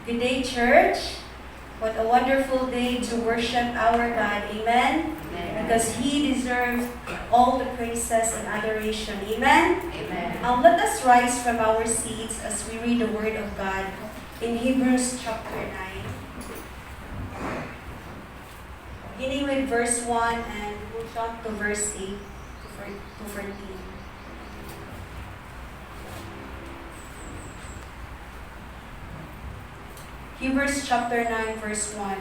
Good day, church. What a wonderful day to worship our God. Amen? Amen. Because He deserves all the praises and adoration. Amen? Amen. Let us rise from our seats as we read the Word of God in Hebrews chapter 9. Beginning with verse 1 and we'll jump to verse 8 to 14. Hebrews chapter 9 verse 1.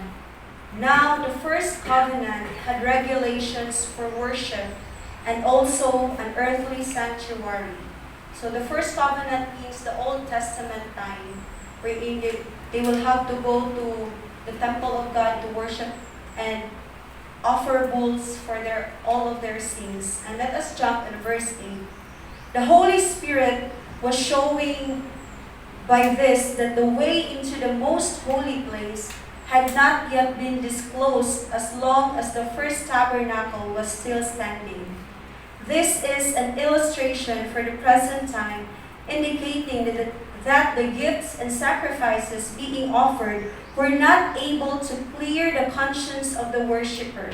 Now the first covenant had regulations for worship and also an earthly sanctuary. So the first covenant means the Old Testament time, wherein they will have to go to the temple of God to worship and offer bulls for all of their sins. And let us jump in verse 8. The Holy Spirit was showing by this that the way into the most holy place had not yet been disclosed as long as the first tabernacle was still standing. This is an illustration for the present time, indicating that the gifts and sacrifices being offered were not able to clear the conscience of the worshipper.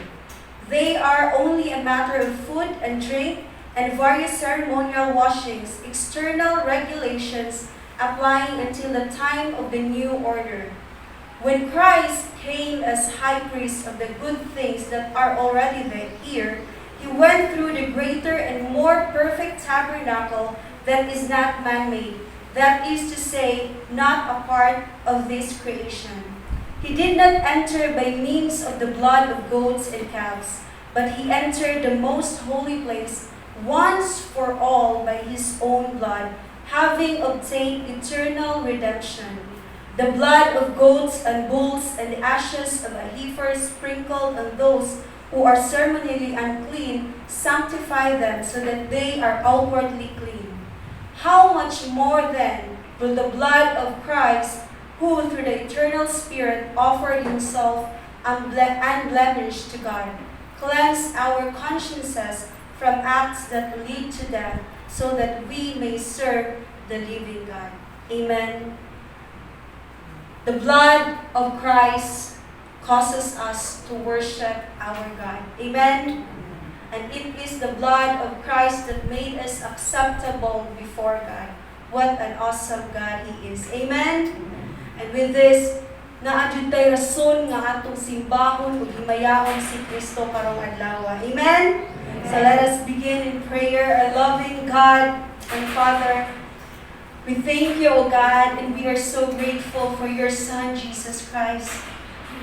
They are only a matter of food and drink and various ceremonial washings, external regulations applying until the time of the new order. When Christ came as high priest of the good things that are already here, He went through the greater and more perfect tabernacle that is not man-made, that is to say, not a part of this creation. He did not enter by means of the blood of goats and calves, but He entered the most holy place once for all by His own blood, having obtained eternal redemption. The blood of goats and bulls and the ashes of a heifer sprinkled on those who are ceremonially unclean sanctify them so that they are outwardly clean. How much more then will the blood of Christ, who through the eternal Spirit offered Himself unblemished to God, cleanse our consciences from acts that lead to death, so that we may serve the living God. Amen. The blood of Christ causes us to worship our God. Amen. And it is the blood of Christ that made us acceptable before God. What an awesome God He is. Amen. And with this, naadjud tay rason nga atong simbahon ug himayaon si Kristo karong adlaw. Amen. So let us begin in prayer. Our loving God and Father, we thank You, O God, and we are so grateful for Your Son, Jesus Christ.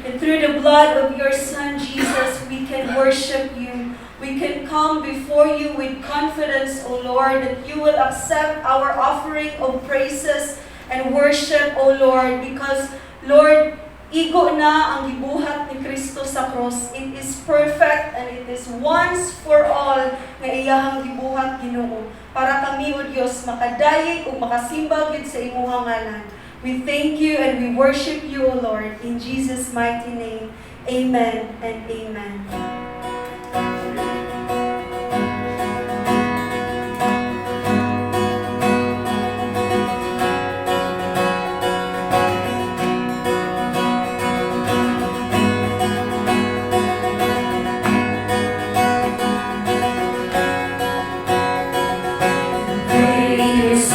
And through the blood of Your Son, Jesus, we can worship You. We can come before You with confidence, O Lord, that You will accept our offering of praises and worship, O Lord, because, Lord, igo na ang gibuhat ni Kristo sa cross. It is perfect and it is once for all nga iyahang gibuhat, Ginoo, para kami, O Dios, makadayeg o makasimba gid sa imong ngalan. We thank You and we worship You, O Lord, in Jesus' mighty name. Amen and amen.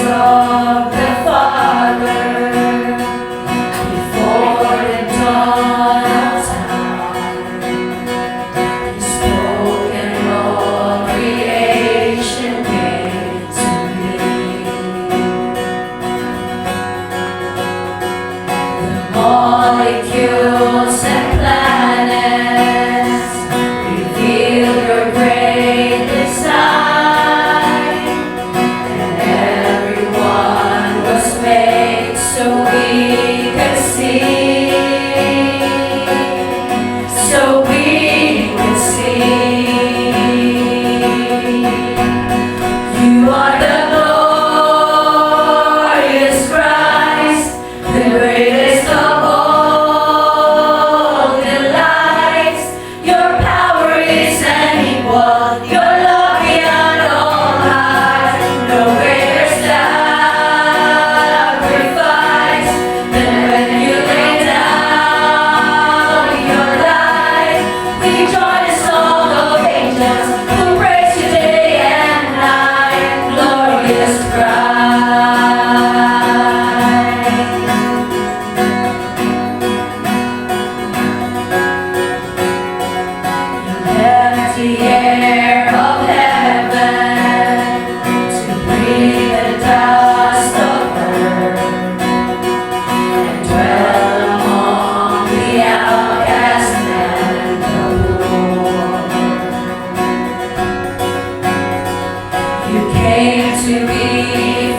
Of the Father, before the dawn of time, He spoke and all creation came to be. The molecules and planets reveal Your great design. So we could see, so we could see. You are the glorious Christ, the greatest of all delights. Your power is unequal, Your love beyond all heights. No greater sacrifice than when You came to be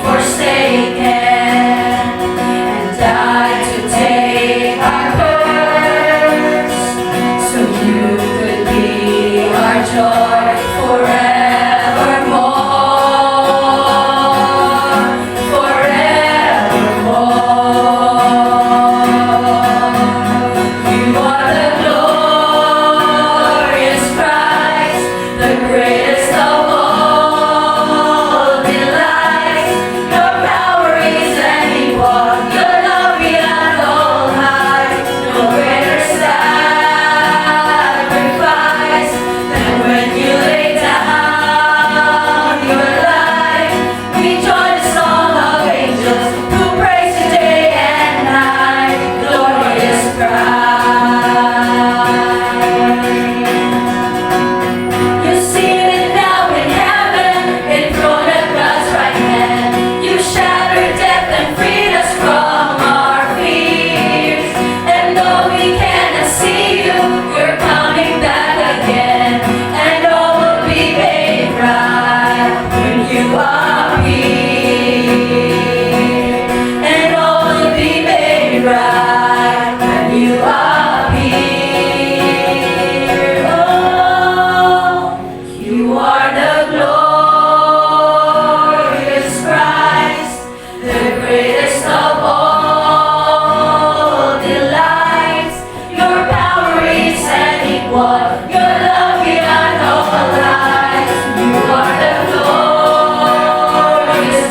forsaken and died to take our curse, so you could be our joy forevermore, forevermore. You are the glorious Christ, the greatest of all delights. Your power is unequal, your love beyond all height. No greater sacrifice than when you lay down your life. We join the song of angels who praise you day and night. Glorious Christ. You see it now in heaven, enthroned at God's right hand. You shattered death and freed us from our fears. And though we cannot see you, you're coming back again. And all will be made right when you appear. And all will be made right when you appear. Oh, you are the glorious Christ, the greatest of all delights. Your power is unequal, your love beyond all lies. You are the glorious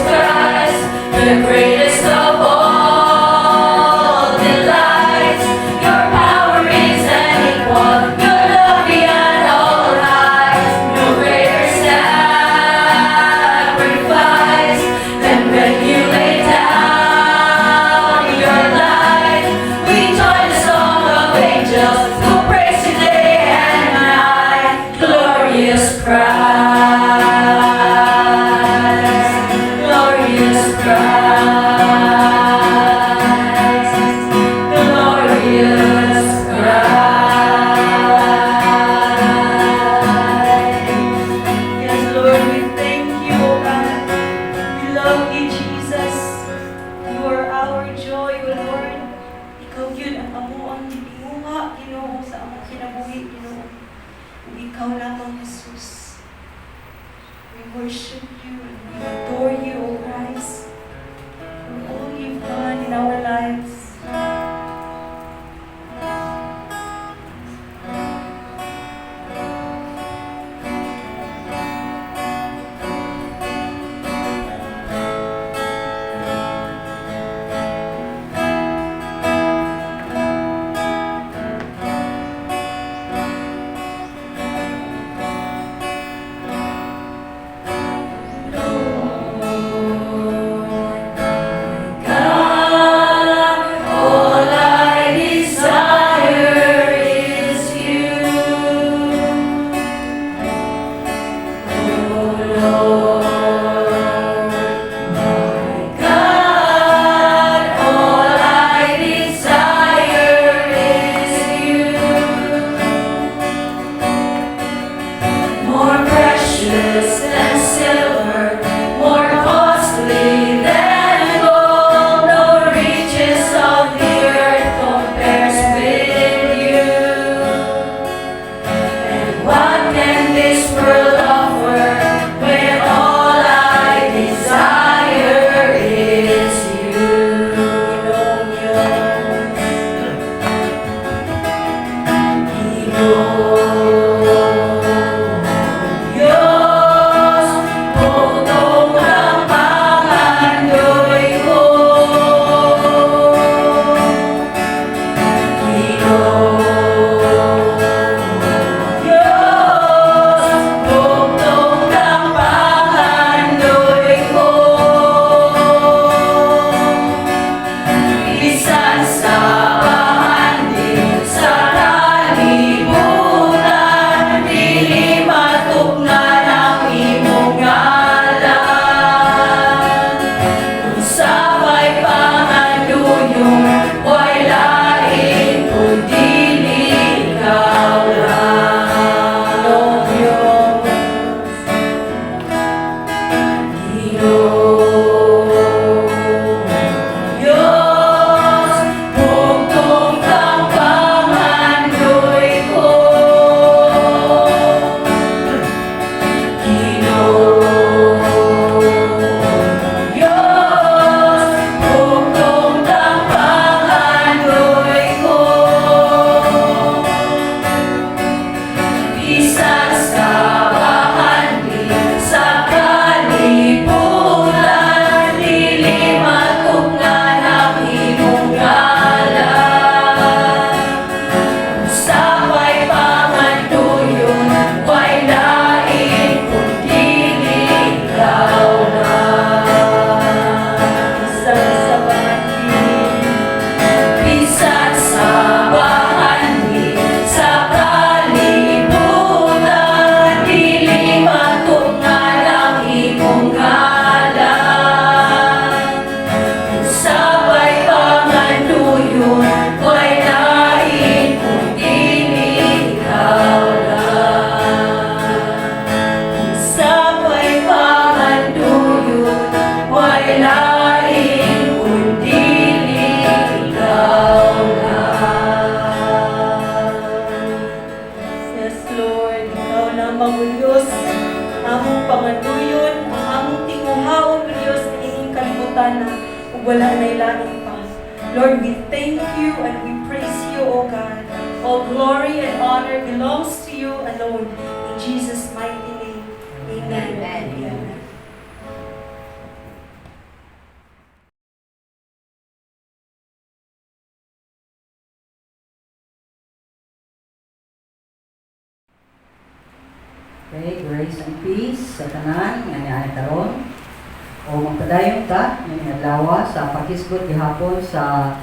ana ug wala nay lain pa. Lord, we thank you and we praise you, O God. All glory and honor belongs to you alone. In Jesus' mighty name. Amen. Amen. Okay, grace and peace sa tanan nga niya karon. O magpadayon ta nga adlaw sa paghisgot gihapon sa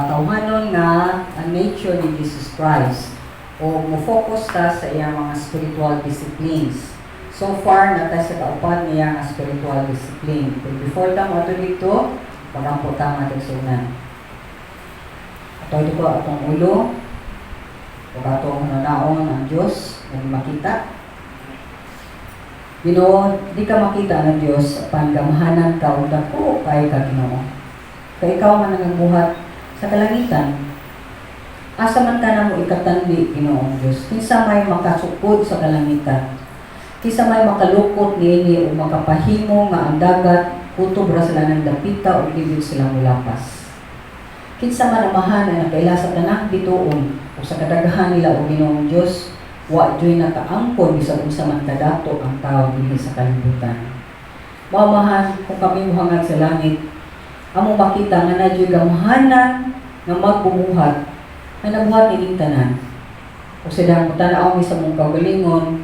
tawhanon nga ang nature ni Jesus Christ. O mo-focus ta sa iyang mga spiritual disciplines. So far natay sa kaupat niya nga spiritual discipline. But before ta mo dito, pagampo ta nga tagsunan. Ato dito atong ulo. O atong nanaon ang Dios nga makita. Ginoo, di ka makita ng Diyos apan gamhanan ka ug dako kay ka Ginoo. Kay ikaw man nagabuhat sa kalangitan. Asa man ka namo ikatandi Ginoong Diyos. Kinsa may makasukod sa kalangitan. Kinsa may makalukot niini o makapahimo nga ang dagat kutob ra sila ng dapita o dili sila mulapas. Kinsa man amahan ang nakaila sa tanang bituon o sa kadaghan nila o Ginoong Diyos. Wa joy nakaangkon bisan unsa man kadato ang tao dinhi sa kalibutan. Mamahan kung kami mohangad sa langit, amo makita nga na joy gamhanan nga magbubuhat nga nabuhat ining tanan. O sidang tan-aw mi sa mong kaugalingon,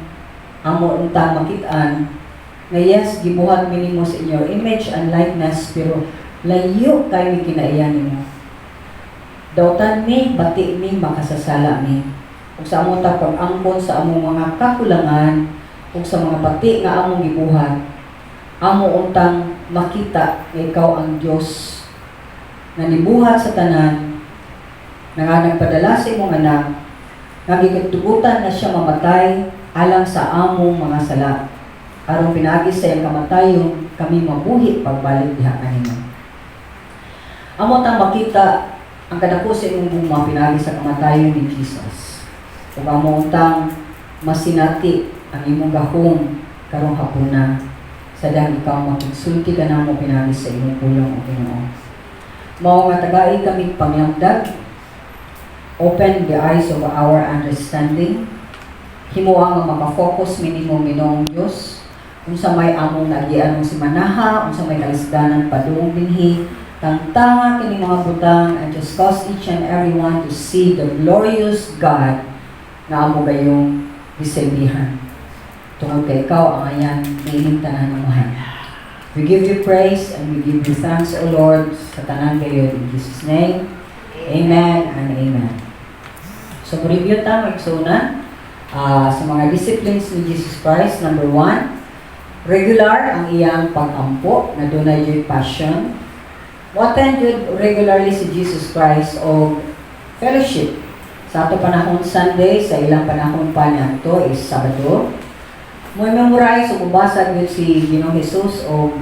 amo unta makit-an nga yes gibuhat mi nimo sa inyo image and likeness pero layo kay mi kinaiyan nimo. Dautan mi bati mi makasasala mi. Ug sa among pag-angkon sa among mga kakulangan ug sa mga bati nga among gibuhat, amo untang makita nga ikaw ang Dios nga nibuhat sa tanan nga nagpadala sa imong anak nga gigatugutan na siya mamatay alang sa among mga sala aron pinaagi sa iyang kamatayon kami mabuhi pagbalik diha kanimo. Amo tang makita ang kadako sa imong buma pinaagi sa kamatayon ni Jesus. Ug amo untang masinati ang imong gahom karong hapuna sadang ikaw makigsulti ka namo pinaagi sa imong pulong o Ginoo. Mao nga tagai kami panglangdag. Open the eyes of our understanding. Himuang nga maka-focus minimo Ginoong Dios unsa may among nagian si manaha, unsa may kalisdanan padung dinhi tangtanga kini mga butang and just cause each and everyone to see the glorious God nga amo gayong bisilbihan. Tungod kay ikaw ang ayan niining tanan ng mahal. We give you praise and we give you thanks, O Lord, sa tanan kayo in Jesus' name. Amen and amen. So, review ta magsunan sa mga disciplines ni Jesus Christ. Number 1, regular ang iyang pag-ampo na dunay joy passion. What-attend regularly si Jesus Christ o fellowship. Sa ato panahon Sunday, sa ilang panahon pa niya ito is Sabado. Mo memorize o mabasa gyud si Ginoong Jesus o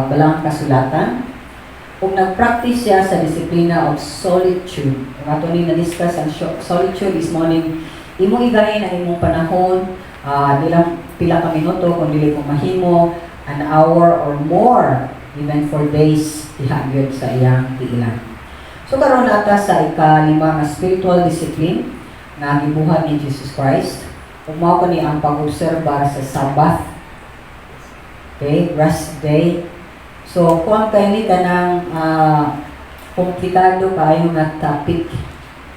balang kasulatan. Kung nag-practice siya sa disiplina of solitude. Kung ato ni na-discuss ang solitude is morning, imong igahin ang imong panahon, dilang pila ka minuto, kung dili mo mahimo, an hour or more, even for days, ihagyod sa iyang tiilan. So karon ata sa ika-5 nga spiritual discipline nga gibuhat ni Jesus Christ. Ug mao ko ni ang pag-obserba sa Sabbath. Okay, rest day. So kung kay ni kanang komplikado kaayo nga topic.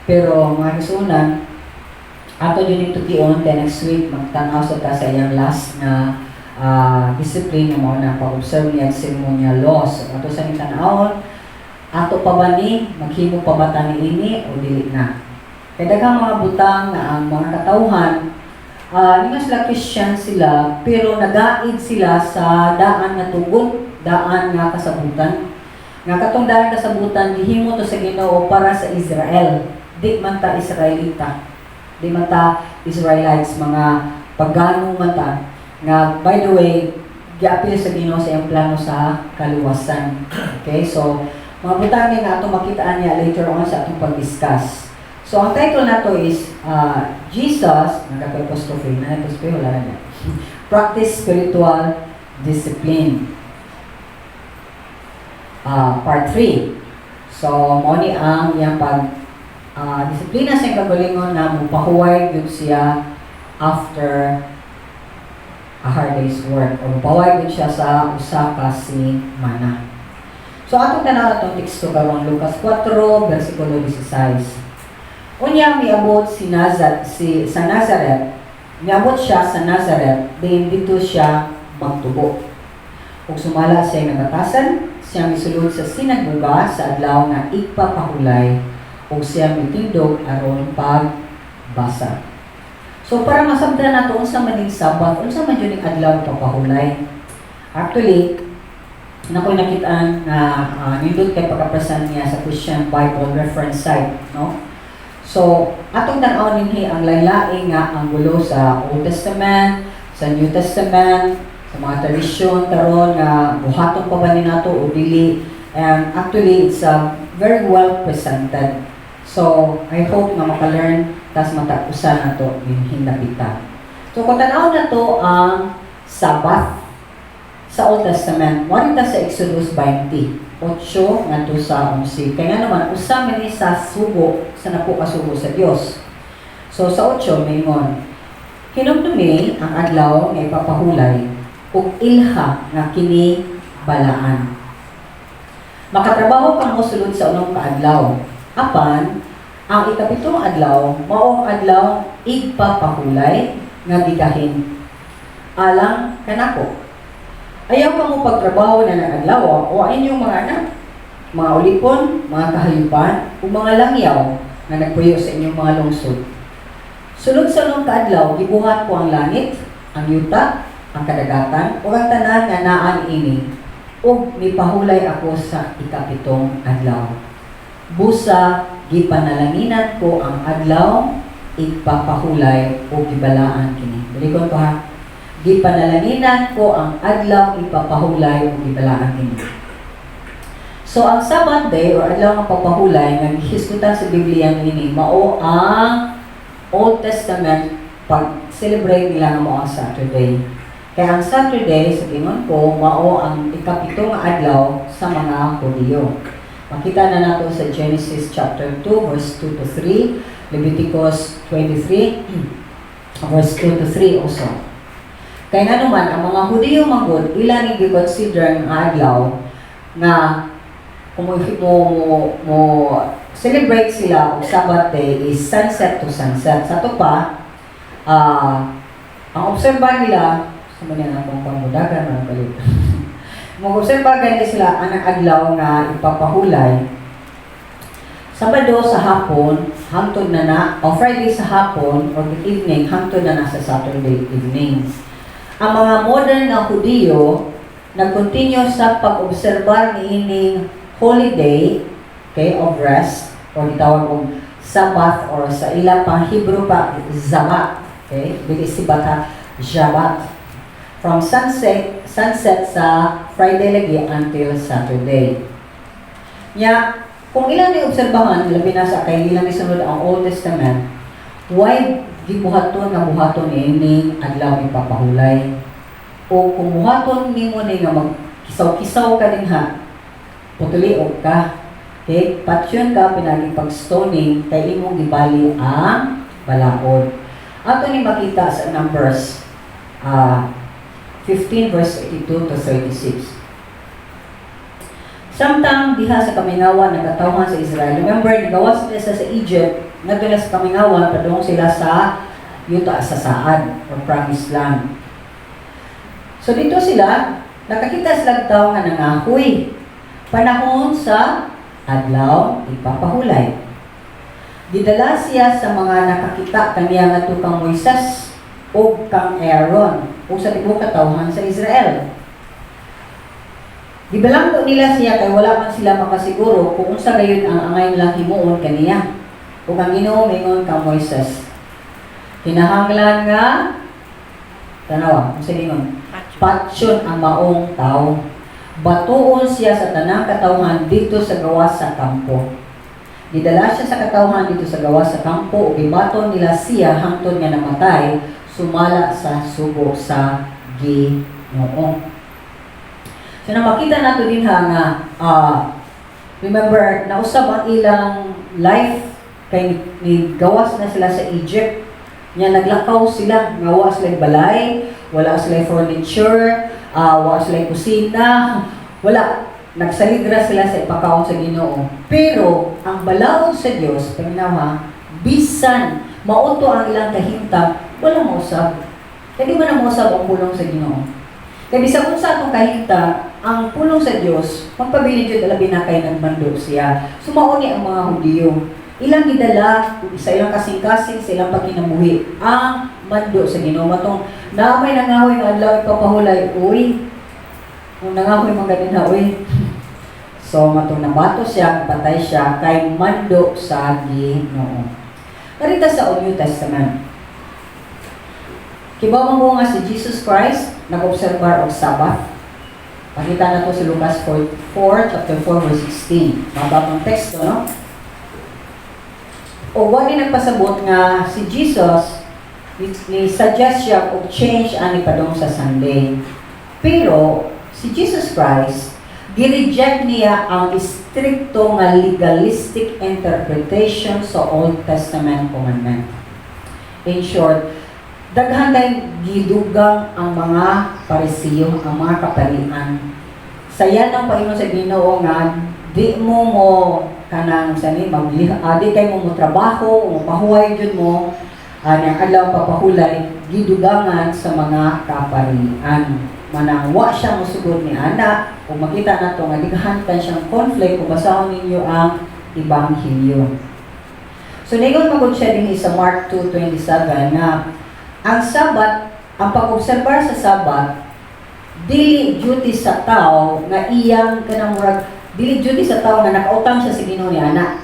Pero mga kasunan ato din ito kion the next week magtanaw sa ta sa iyang last na discipline mo na pag-observe niya ceremonial laws. Ato sa nitanawon ato pa ba ni maghimo pa ba ta niini o dili na. Kaya daghang mga butang na ang mga katawhan hindi nga sila Christian sila pero nagaid sila sa daan nga tugon, daan nga kasabutan. Nga katong daan kasabutan gihimo to sa Ginoo para sa Israel. Di man ta Israelita. Di man ta Israelites mga pagano man ta. Nga by the way giapil sa Ginoo sa iyang plano sa kaluwasan. Okay, so mga butang nga atong makitaan niya later on sa atong pag-discuss. So ang title na to is Jesus, nagka-apostrophe na ito wala na niya. Practice spiritual discipline. part 3. So, mo ni ang iyang disiplina sa kagalingon na mupahuway yun siya after a hard day's work o mupahuway yun siya sa usa ka semana. So, atong tanaw itong teksto karong Lucas 4, versikulo 16. Unya, miabot sa Nazareth. Miabot siya sa Nazareth, din dito siya magtubo. Ug sumala siya nagatasan, siya misulod sa sinaguga sa adlaw nga ipapahulay ug siya mitindog aron pagbasa. So para masabdan nato unsa man ning Sabbath, unsa man jud ning adlaw ipapahulay. Actually, nakoy nakitaan nga nindot kay pagka-present niya sa Christian Bible reference site, no? So, atong tan-awon dinhi ang lain-lain nga ang gulo sa Old Testament, sa New Testament, sa mga tradisyon karon nga buhaton pa ba ni nato o dili. And actually, it's very well presented. So, I hope na maka-learn tas matapusan nato dinhi napita. So, kung tan-awon nato ang Sabbath sa Old Testament, warita sa Exodus 20. 8 ngadto sa 11. Kaya naman, usama ni sa sugo, sa napo kasugo sa Dios. So, sa 8, mingon, hinumdumi ang adlaw nga ipapahulay ug ilha nga kini balaan. Makatrabaho kang mosulod sa unong kaadlaw. Apan, ang ikapitong adlaw, mao ang adlaw igpapahulay nga bigahin. Alang kanako. Ayaw ka mo pagtrabaho na ng adlaw o inyong mga anak, mga ulipon, mga kahayupan, o mga langyaw na nagpuyo sa inyong mga lungsod. Sunod sa nung kaadlaw, gibuhat ko ang langit, ang yuta, ang kadagatan, o ang tanan nga naan ini, o mipahulay ako sa ikapitong adlaw. Busa, gipanalanginan ko ang adlaw, ipapahulay o gibalaan kini. Balikon ko ha. Gipanalanginan ko ang adlaw ipapahulay o gibalaan kini. So ang Sabbath day or adlaw nga pagpahulay nga gihisgutan sa Biblia ini mao ang Old Testament pag-celebrate nila nga mao ang Saturday. Kaya ang Saturday sa tingin ko mao ang ikapitong adlaw sa mga Hudyo. Makita na nato sa Genesis chapter 2 verse 2 to 3, Leviticus 23 verse 2 to 3 also. Kaya nga naman, ang mga Hudyo manggod, ilan yung i-consider ng adlaw na kung mo celebrate sila o Sabbath day is sunset to sunset. Sa ito pa, ang obserba nila, sa mga na akong pangmudagan, mga kalit. Mag-obserba ganito sila, ang adlaw na ipapahulay. Sabado sa hapon, hangtod na o Friday sa hapon, or evening, hangtod na sa Saturday evening. Ang mga modern na Hudyo nag-continue sa pag-obserbar ni ining holiday, okay, of rest, o ditawag kong Sabbath, or sa ilang pang Hebrew pa, Zabat, okay, bilis si bata, Jabat. From sunset sa Friday lagi until Saturday. Kung ilan na obserbahan, labi na sa kay ilan isunod ang Old Testament, why di buhaton nga buhaton ini adlaw ipapahulay o kung buhaton nimo ni nga magkisaw-kisaw ka dinha putuliog ka, okay, patyon ka pinaging pag-stoning kay imong gibali ang balaod. Ato ni makita sa Numbers 15 verse 82 to 36. Samtang diha sa kamingawan nagkatawhan sa Israel. Remember, nagawas sila sa Egypt, nagdala sa kamingawan, padung sila sa yuta sa Saad or Promised Land. So dito sila, nakakita sila tao nga nangahoy. Panahon sa adlaw, ipapahulay. Didala siya sa mga nakakita kaniya nga tukang Moises o kang Aaron o sa tibok katawhan sa Israel. Gibalanggo nila siya kay wala man sila makasiguro kung unsa gayon ang angay nilang himuon kaniya. Ug ang Ginoo mingon kang Moises. Kinahanglan nga tanawa, unsa gingon? Patyon ang maong tao. Batuon siya sa tanang katawhan dito sa gawas sa kampo. Gidala siya sa katawhan dito sa gawas sa kampo ug gibaton nila siya hangtod nga namatay sumala sa sugo sa Ginoo. So So na makita nato din nga remember nausab ang ilang life kay ni gawas na sila sa Egypt. Nya naglakaw sila, nga wa sila balay, wala sila furniture, wa sila kusina, wala. Nagsaligra sila sa ipakaon sa Ginoo. Pero ang balaod sa Dios, paminawa, bisan mauto ang ilang kahimtang, wala mausab. Kaya di man na mausab ang pulong sa Ginoo. Kaya bisan kung sa atong kahimtang, ang pulong sa Dios, magpabilin Diyo alabi na kay nagmando siya. Sumauni ang mga Hudiyo. Ilang gidala, sa ilang kasing-kasing, sa ilang pagkinabuhi, ang mando sa Ginoo. Matong na may nangahoy ng adlaw ipapahulay, uy, kung nangahoy mga ganina, uy. So, matong nabato siya, patay siya, kay mando sa Ginoo. Narita sa New Testament. Kibaw mo nga si Jesus Christ, nag-observar og Sabbath. Pakita na to si Lucas chapter 4, verse 16. Mababang teksto, no? O wali nagpasabot nga si Jesus, ni-suggest siya og change ani padong sa Sunday. Pero, si Jesus Christ, gi-reject niya ang stricto nga legalistic interpretation sa Old Testament commandment. In short, daghan kay gidugang ang mga Parisiyo, ang mga kapalian. Saya ng Panginoon sa Ginoo nga di mo kanang sani di kay mo trabaho, mo pahuway jud mo ang adlaw papahulay gidugangan sa mga kapalian. Manang wa siya mosugod ni ana kung makita nato nga dighan kan siyang conflict kung basahon ninyo ang ebanghelyo. So ningon magud siya dinhi sa Mark 2:27 na ang Sabbath, ang pag-obserbar sa Sabbath dili duty sa tao nga iyang kanang murag dili duty sa tao nga nakautang siya sa Ginoo ni ana.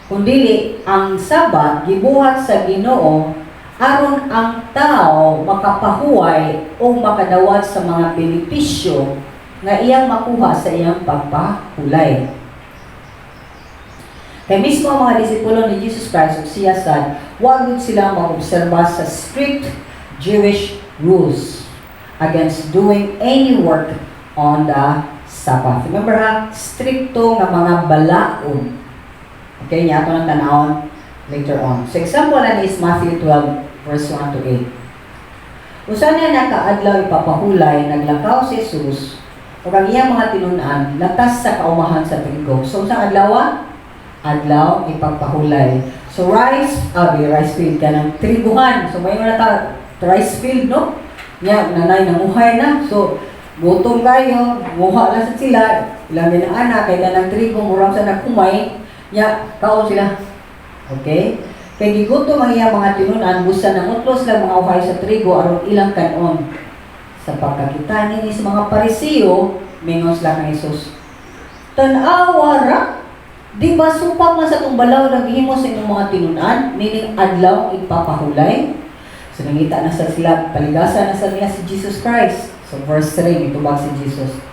Kundi ang Sabbath gibuhat sa Ginoo aron ang tao makapahuway o makadawat sa mga benepisyo nga iyang makuha sa iyang pagpahulay. Kaya mismo ang mga disipulo ni Jesus Christ ug siya sad, wag sila mag-obserba sa strict Jewish rules against doing any work on the Sabbath. Remember ha, stricto nga mga balaod. Okay, niya ito ng tanawon later on. So example na is Matthew 12, verse 1 to 8. Usa na nakaadlaw ipapahulay, naglakaw si Jesus, o ang iyang mga tinunan, latas sa kaumahan sa trigo. So sa adlaw, adlaw ipagpahulay. So rice field ka ng triguhan. So may na rice field, no? Nya, nanay nanguhay na. So, gutom kayo, muha lang sa sila, ilang din ang anak, kaya ng trigo, murang sa nagkumay, nya, kaon sila. Okay? Kaya gigutom ang iyang mga tinunan, busa ng utlos lang mga uhay sa trigo, aron ilang kanon. Sa pagkakita nini sa mga Parisiyo, mingon sila kang Isus. Tanawa ra, di ba supak na sa itong balaw naghimo sa inyong mga tinunan, meaning adlaw ipapahulay? So nangita na sa sila, paligasan na sa niya si Jesus Christ. So verse 3, itubag si Jesus.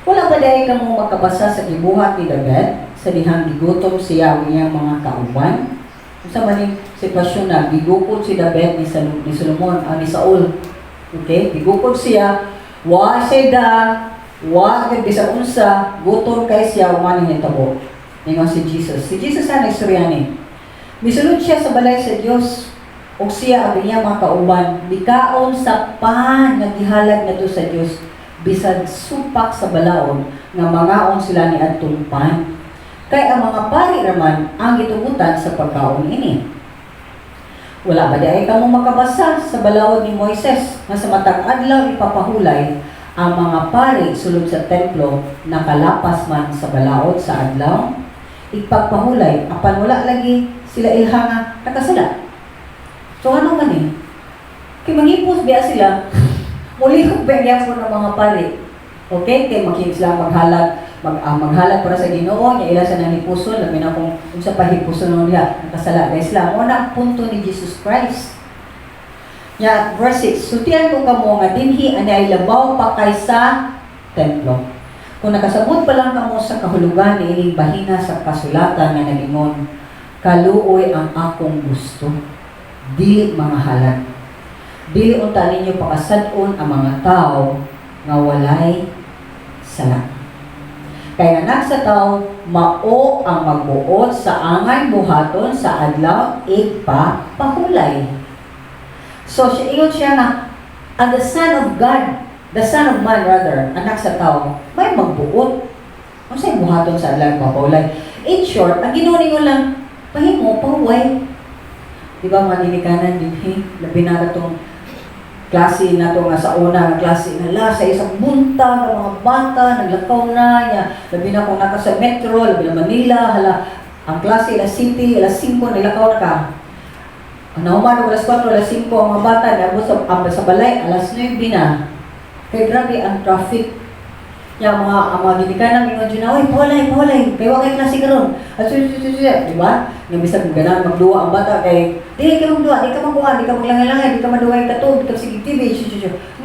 Wala ba dahil ka mo makabasa sa gibuhat ni David, sa dihang gigutom siya ang iyang mga kauban? Kung sa maning sitwasyon na, gigukod si David ni Solomon, ni Saul. Okay? Gigukod siya, wa gagdi sa unsa, gutom kay siya, umaning nitabo. Ningon si Jesus. Si Jesus na nagsuryani. Misulod siya sa balay sa Diyos. O siya ang iyang mga kauban. Bikaon sa pan, naghihalag na to sa Diyos. Bisag supak sa balaod, nga mangaon sila ni adtong pan. Kaya ang mga pari raman ang gitugutan sa pagkaon ini. Wala ba di ay kamo makabasa sa balaod ni Moises nga sa matag adlaw ipapahulay ang mga pari sulod sa templo nakalapas man sa balaod sa adlaw ipagpahulay apan wala lagi sila ilhanga nakasala. So ano man eh? Kay mangipos biya sila mulihog biya po ng mga pari. Okay? Kay makinig sila maghalag para sa Ginoo niya ila sa nanipuson labi na kung sa pahipuson niya nakasala dahil sila mo na ang punto ni Jesus Christ. Ya verse 6, sutian ko kamo nga dinhi ani ay labaw pa kaysa templo. Kung nakasabot pa lang kamo sa kahulugan ni ining bahina sa kasulatan nga nagingon, kaluoy ang akong gusto, dili mga halad. Dili unta ninyo pakasad-on ang mga tao nga walay sala. Kaya anak sa tao, mao ang magbuot sa angay buhaton sa adlaw igpapahulay. So, iyon siya nga, ang the Son of God, the Son of Man rather, anak sa tao, may magbuot. Ano sa'yo buhaton sa adlaw igpapahulay? In short, ang ginunin ko lang, pahimo, pahuway. Di ba maninikanan din, labi na itong klase na ito nga sa una, klase na sa isang bunta ng mga bata, naglakaw na, labi na kung naka sa metro, labi na Manila, ang klase, alas City, alas 5, naglakaw na ka. Ang nahuman, alas 4, alas 5, ang mga bata, nabot sa balay, alas 9 na. Kaya grabe ang traffic. Ang mga ginikanan, mga dyan, pawalay, kaya wakay klase ka ron. At di ba? Yung bisag ng ganang magduwa ang bata, kay, di ka magduwa, di ka magkuhan, di ka maglangay-langay, di ka maduway katog, di ka sige TV,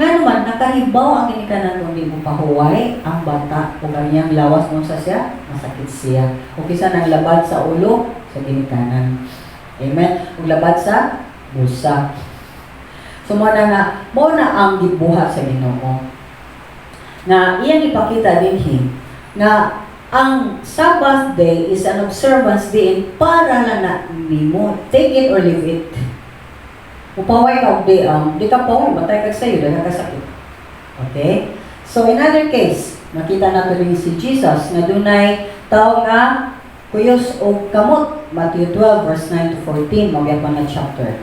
Nga naman, nakahibaw ang ginikanan kung di mo pahuway ang bata, kung kanyang lawas mo sa siya, masakit siya. O kisa nang labad sa ulo, sa ginikanan. Amen? Kung labad sa busa. So, mo na ang gibuhat sa Ginoo. Na iyang ipakita din na ang Sabbath day is an observance din para lang na nimo. Take it or leave it. Upaway ka di ka paway, matay ka sa'yo, dahil kasakit. Okay? So, in other case, nakita natin rin si Jesus na dunay tao nga kuyos o kamot. Matthew 12, verse 9 to 14, magyang pa na chapter.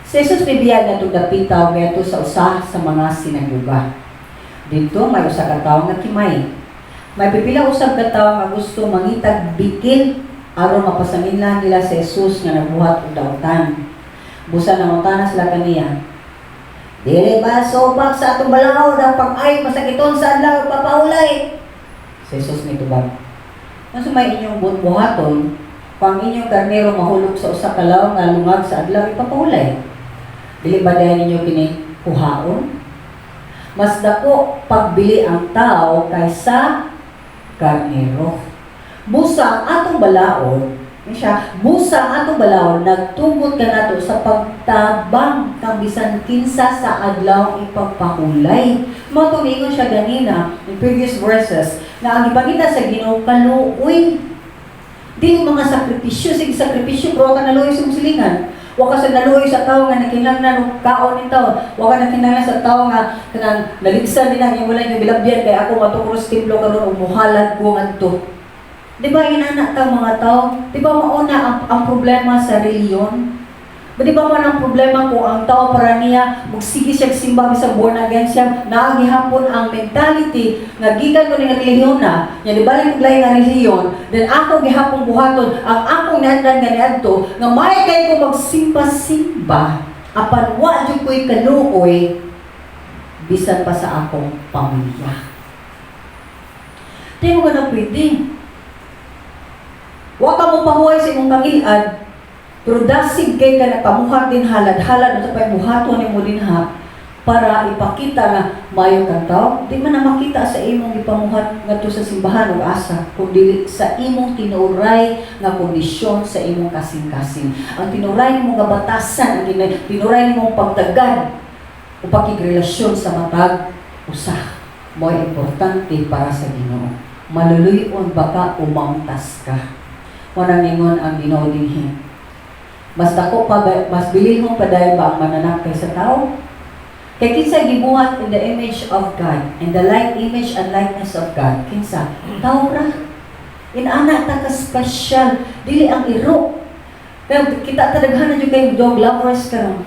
Si Jesus bibiyag na itong dapitaw ngayon sa usa sa mga sinaguga. Dito, may usa ka tawo nga kimay. May pipila usab ka tawo nga gusto mangitag bikil aron mapasaminlan nila si Jesus nga nagbuhat og dautan. Busa nangutana sila kaniya. Dili ba sobak sa atong balaod ang pag-ay masakiton sa adlaw papaulay? Si Jesus nitubag. Ano may inyong buhaton, pang inyong karnero mahulog sa usa ka law nga lungag sa adlaw ipapaulay? Dili ba dayon ninyo kini kuhaon? Mas dako pagbili ang tao kaysa karnero. Busa ang atong balaod, busa ang atong balaod, nagtugot ka nato sa pagtabang kang bisan kinsa sa adlaw ipagpahulay. Matumingon siya ganina in previous verses na ang ipakita sa Ginoo kaluoy. Di mga sakripisyo, sige sakripisyo, pero ka naluoy sa musilingan. Waka sa naluoy sa tao nga nakinahanglan kaon ni tao. Waka nakinahanglan sa tao nga kanang naligsan nila yung wala yung bilabyan kay ako matukro sa templo karon ug muhalad ko ngadto. Di ba inana ta mga tao? Di ba mauna ang problema sa reliyon? Di ba man ang problema kung ang tao para niya magsige siya simba bisag born again siya, naagihapon ang mentality nga gikan ko ning relihiyon na, nya di balik og lain nga relihiyon, then ako gihapon buhaton ang akong naandan nga niadto nga may kay ko magsimba-simba apan wa jud ko'y kaluoy bisan pa sa akong pamilya. Di mo ka na pwede. Wa ka mo pahuway sa imong pangilad, pero dasig kay ka nakamuhat din halad-halad at pa'y buhaton ni mo din ha para ipakita na mayo kang tao. Di man na makita sa imong ipamuhat ngadto sa simbahan o asa, kundi sa imong tinuray nga kondisyon sa imong kasing-kasing. Ang tinuray nimong gabatasan, ang tinuray nimong pagtagad o pakigrelasyon sa matag usa. Mo'y importante para sa Ginoo. Maluluyon baka umangtas ka. Wanang ningon ang Ginoo dinhi. Mas dako pa mas bilihon pa dahil ba ang mananak kaysa tao? Kay kinsa gibuhat in the image of God, in the image and likeness of God, kinsa? Tao ra. Inana ta ka special, dili ang iro. Kaya kita tadaghanan jud kay dog lovers karon.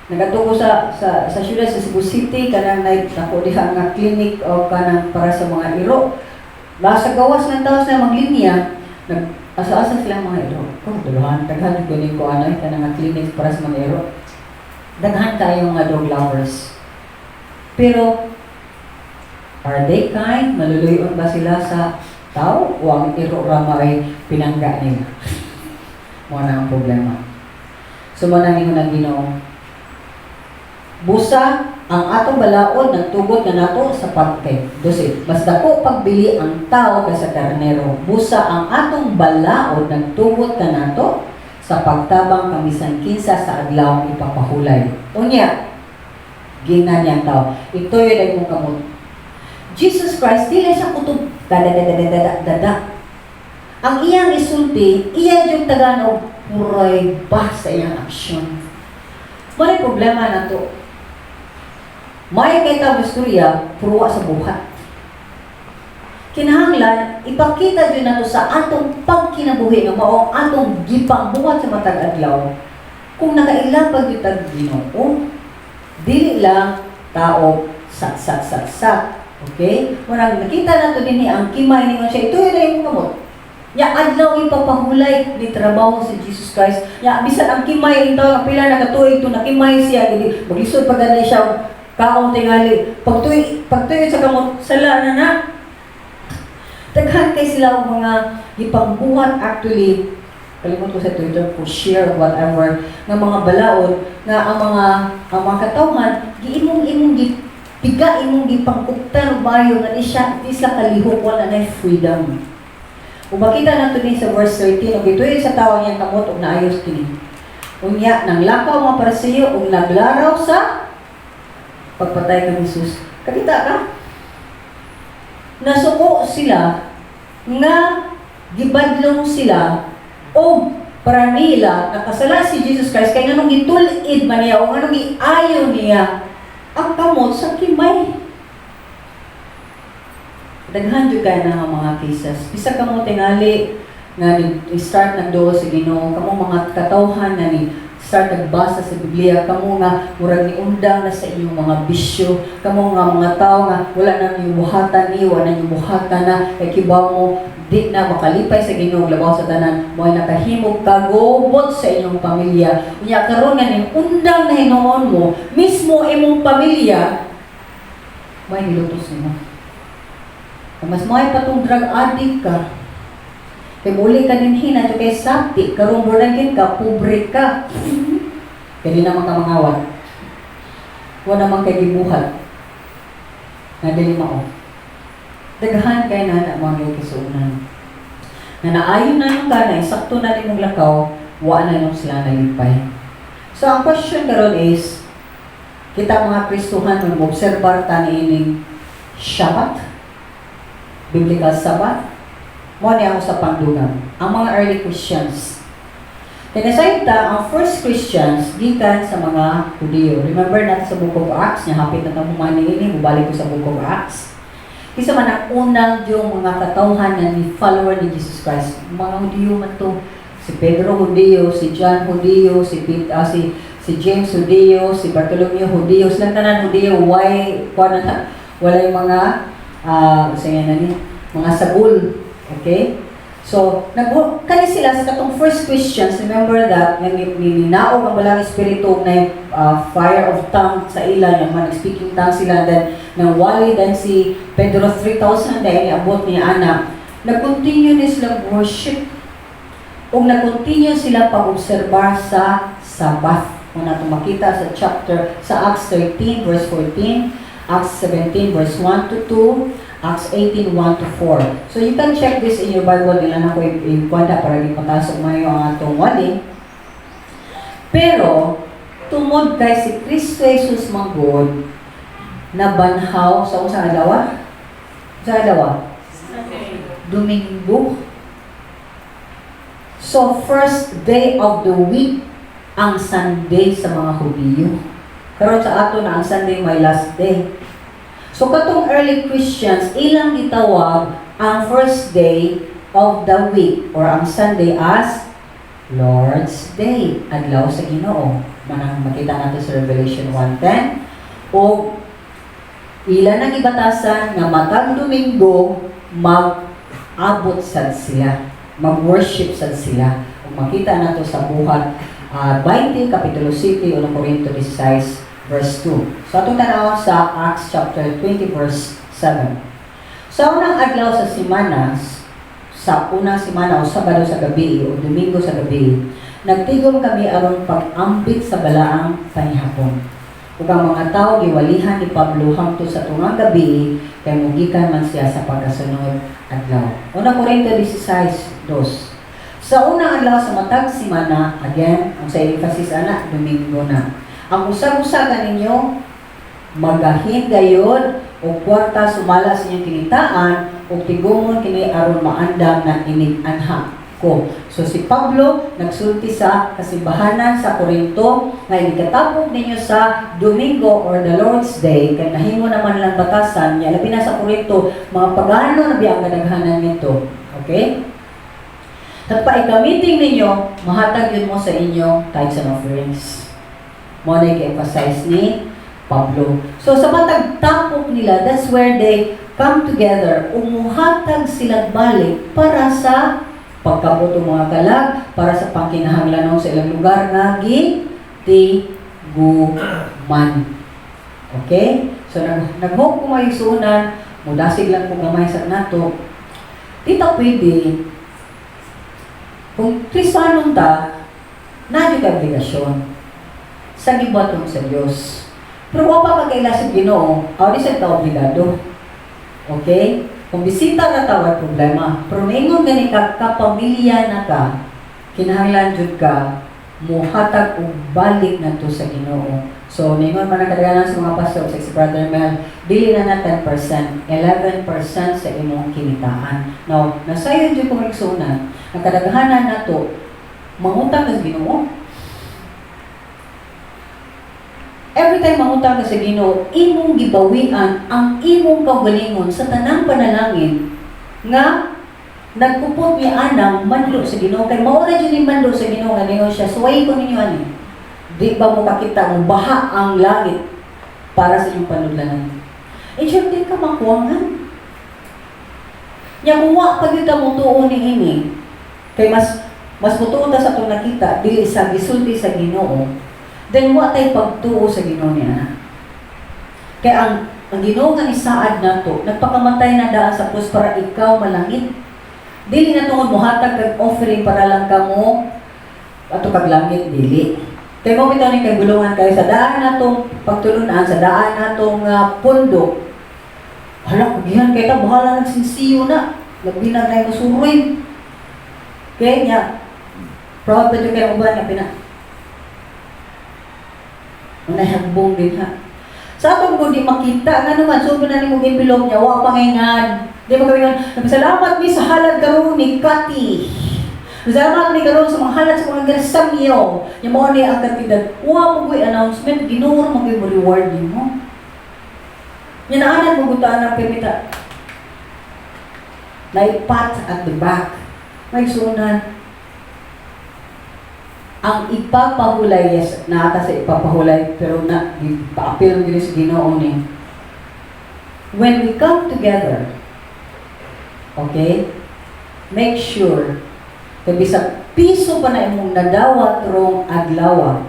Nagadto ko sa syudad sa Cebu City kanang nako diha nga clinic o kanang para sa mga iro. Nasa gawas ng tao sa maglinya, asa-asa sila mga iro. Kung duluhan, daghan ko ni ko ano, ka nga clinic para sa mga iro. Daghan tayo mga dog lovers. Pero, are they kind? Maluluyon ba sila sa tao? O ang iro rama ay pinangga nila? Muna ang problema. So, muna ninyo ng Ginoo. Busa ang atong balaod nagtugot na nato sa pagkay. Dosi, mas dako pagbili ang tao kaysa karnero. Busa ang atong balaod nagtugot na nato sa pagtabang kamisan kinsa sa adlaw ipapahulay. Unya, gingan niyang tao. Ito yung mong kamot. Jesus Christ, dili siya kutob dada. Ang iyang isulti, iya yung taganog, puray ba sa iyang aksyon. May problema na to. May kita istorya, puruwa sa buhat. Kinahanglan, ipakita dyan na to sa atong pagkinabuhi ng maong atong gipang buhat sa matag adlaw. Kung nakailapag yung tag-Ginoo, dili lang tao sak. Okay? Murang nakita na to din ang kimay ninyo siya. Ito yun yung kamot. Ya adlaw ipapahulay ni trabaho si Jesus Christ. Ya bisan ang kimay ito, ang pila nakatuig to nakimay siya, hindi maglisod paganda siya kaong tingali. Pagtuyo sa kamot, sala na. Daghan kay sila ang mga ipangbuhat actually, kalimot ko sa Twitter ko share whatever ng mga balaod na ang mga katawhan giimong piga imong gipangkuptan bayo nga di sila kalihok wala na freedom. Kung makita nato din sa verse 13, og itoy sa tawang niyang kamot og naayos kini. Unya nang lakaw mga parisiyo og naglaraw sa pagpatay kang Jesus. Kakita ka? Nasuko sila nga gibadlong sila o para nila nakasala si Jesus Christ kay nganong gitulid man niya o nganong giayaw niya ang kamot sa kimay. Daghan jud kay na mga cases. Bisa kamo tingali nga ni-start nagduo sa Ginoo, kamo mga katawhan na ni start nagbasa sa Biblia, kamo nga murag ni undang na sa inyong mga bisyo, kamo nga mga tao nga wala na niyo buhatan ni, wala niyo buhatan na kay kibaw mo di na makalipay sa Ginoo labaw sa tanan mo ay nakahimog kagobot sa inyong pamilya. Unya karon nga ni undang na hinuon mo mismo imong pamilya may nilutos nimo. Mas may patong drug addict ka. Kaya muli ka din hina, kay sakti, karong boragin ka, pobre ka. Kaya di naman ka mangawat. Wala naman kay gibuhat. Nadali mao. Daghan kay na mga kisunan. Na naayon na yung kanay, sakto na rin mong lakaw, wala na yung sila nalipay. So ang question karon is, kita mga Kristuhan, mag-observar ta niining Sabbath, Biblical Sabbath, mo niya ako sa pangdugang. Ang mga early Christians. Tinasayta, ang first Christians, gikan sa mga Hudiyo. Remember natin sa Book of Acts, niya hapit na tamumani ini, bubalik ko sa Book of Acts. Isa man ang unang yung mga katawhan na ni follower ni Jesus Christ. Mga Hudiyo man to. Si Pedro Hudiyo, si John Hudiyo, si James Hudiyo, si Bartolomeo Hudiyo, silang tanan Hudiyo, wala yung mga mga sabul. Okay? So, kani sila sa katong first Christians, remember that, ninaog ang balang espiritu na fire of tongue sa ila, yung mga speaking tongue sila, then nang wali, then si Pedro 3,000, dahil niabot niya anak, nag-continue ni silang worship, o nag-continue sila pag-obserbar sa Sabbath. Kung natin makita sa Acts 13, verse 14, Acts 17, verse 1 to 2, Acts 18, 1-4. So you can check this in your Bible. Ilan ako ikwanda para ipatasok mayo ang atong wali. Pero, tumod kay si Kristo Jesus manggod na banhaw sa unsang adlaw? Sa adlaw? Domingo. So, first day of the week ang Sunday sa mga Hudiyo. Karon sa ato na ang Sunday may last day. So, katong early Christians, ilang gitawag ang first day of the week or ang Sunday as Lord's Day, adlaw sa Ginoo. Manang makita natin sa Revelation 1:10. O ilan ang ibatasan nga matag Domingo mag-abot sad sila, mag-worship sad sila. Kung makita nato sa buhat 20, Kapitulo 7, 1 Corinto 16, verse 2. So, atong tanaw sa Acts chapter 20, verse 7. Sa unang adlaw sa unang simana o Sabado sa gabi o Domingo sa gabi, nagtigom kami aron pag-ambit sa balaang panihapon. Ug ang mga tao giwalihan ni Pablo hangtod sa tungang gabi kay mugikan man siya sa pagkasunod adlaw. 1 Corinto 16:2. Sa unang adlaw sa matag simana, again, ang sa emphasis ana, Domingo na. Ang usag-usagan ninyo, magahin gayod, o kwarta sumala sa inyong kinitaan o tigumon kini aron maandam na inig-anha ko. So si Pablo nagsulti sa kasimbahanan sa Corinto nga ikatapog ninyo sa Domingo or the Lord's Day kay nahimo naman lang batasan niya labi na sa Corinto mga pagano na biyang kadaghanan nito. Okay? Tapos gamitin ninyo, mahatag yun mo sa inyo tithes and offerings. Mo na i-emphasize ni Pablo. So sa matagtapok nila, that's where they come together. Umuhatag sila balik para sa pagkabuto mga kalag, para sa pangkinahanglanon sa ilang lugar nga gitiguman. Okay? So nag-hope ko maysunan, mudasig lang kung gamay sa nato. Dito pwede, kung Kristiyanong ta, na yung obligasyon sa gibaton sa Diyos. Pero wala pa kagaila sa Ginoo, di sa obligado. Okay? Kung bisita na tawag problema, pero ningon gani ka, kapamilya na ka, kinahanglan jud ka, muhatag og balik na to sa Ginoo. So, ningon man ang kadaghanan sa mga pastor, sa si Brother Mel, dili na 10%, 11% sa imong kinitaan. Now, nasayon jud kong igsunan, ang kadaghanan na to, mangutang sa Ginoo. Every time mangutang ka sa Ginoo, imong gibawian ang imong kaugalingon sa tanang panalangin nga nagpupot ni anang mando sa Ginoo. Kay mao ra jud ni mando sa Ginoo nga ningon siya, suway ko ninyo ani. Di ba mo makita mo baha ang langit para sa inyong panudlanan? Eh, sure din ka makuwangan. Nyamuwa pag ito mo tuon ni ini. Kay mas mutuon ta sa itong nakita, dili sa gisulti sa Ginoo. Then, wa tay pagtuo sa Ginoo niya. Kaya ang Ginoo nga ni saad na to, nagpakamatay na daan sa krus para ikaw malangit. Dili na tungod mohatag kag offering para lang kamo ato kag langit dili. Kaya mo bitaw ni kay bulungan kayo sa daan natong pagtulunan, sa daan natong pundo. Hala, kugihan kay ta bahala nagsinsiyo na. Labi na kay masuroy. Kaya niya, proud pa dyan kayo uban nga pina. Nahagbong din ha. Sa atong ko di makita, nga naman, so na ni mong envelope niya, wak pangingan. Di ba kami nga, salamat mi sa halad karon ni Kati. Salamat mi karon sa mga halad sa mga gersamyo. Yung mga ni ang katidad, wak mo ko'y announcement, ginuro mo ko'y reward niyo mo. Yan naanan mo gutaan ng pimita. Naipat at the back. May sunan. Ang ipapahulay, yes, naata sa ipapahulay, pero pa-appeal din sa Ginoo ni. When we come together, okay, make sure, kaya bisag piso pa na imong nadawat rong adlaw.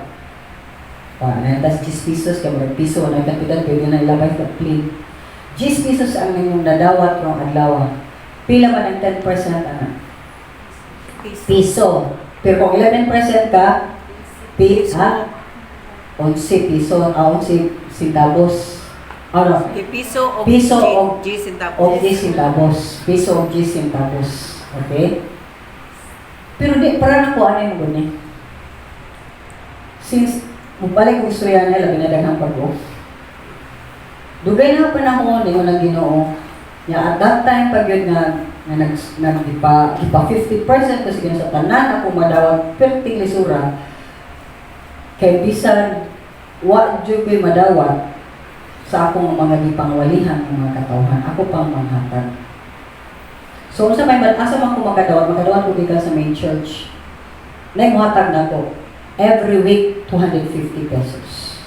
Tas 10 pesos, kaya mga piso, na kapitan, pwede na ilabay sa plate. 10 pesos ang imong nadawat rong adlaw. Pila ba ng 10% ana? Piso. Pero kung 11% ka, 11 piso, 11 centavos. Ano? Piso o Piso o G centavos. o 10 centavos. Piso o 10 centavos. Okay? Pero di, para na ko, ano yung guni? Since, mabalik ko istorya nila, binadaghang pag-o. Dugay na panahon, yung nang Ginoo. At that time, pag yun nga nagdipa 50% kasi yun sa tanan ako madawat perting lisura kay bisan wa jud ko'y madawat sa akong mga gipangwalihan ng mga katawhan ako pang manghatag. So unsa may asa man ko makadawat ko gikan sa main church. Nay mohatag nako every week 250 pesos.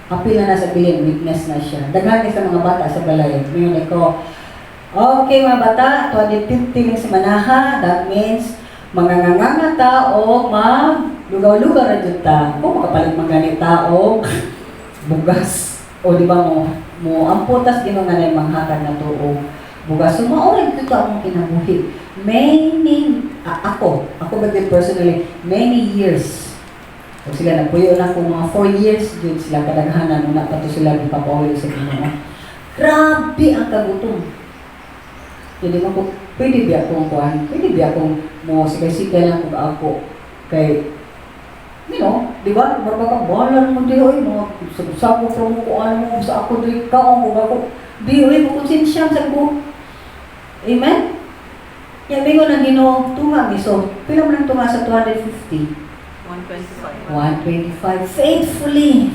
Apil na sa bilin, weakness na siya. Daghan sa mga bata sa balay. Ngayon ko, okay mga bata, 250 ng simanaha, that means manganganga tao, lugaw-lugaw na dyan ta. Kung makapalit mga tao, bugas. O di ba mo amputas ginong nga na yung manghatag na to o bugas. So maorin dito akong kinabuhi. Ako ba din personally, many years. Kung sila nagpuyo na kung mga 4 years, yun sila kadaghanan, nung napato sila ipapawili sa Ginoo. Grabe ang kagutom. Hindi mo ko, pwede ba akong kuhan? Pwede ba akong mo sikay-sikay lang kung ako kay, you know, di ba? Marga ka, bahala mo di, oy, mga sago from ko, ano mo, sa ako di, kaong kung ako, Biuwi mo konsensya sa ko. Amen? Yan, may ko na Ginoo, tunga mi. So, pila mo nang tunga sa 250? 125. Faithfully.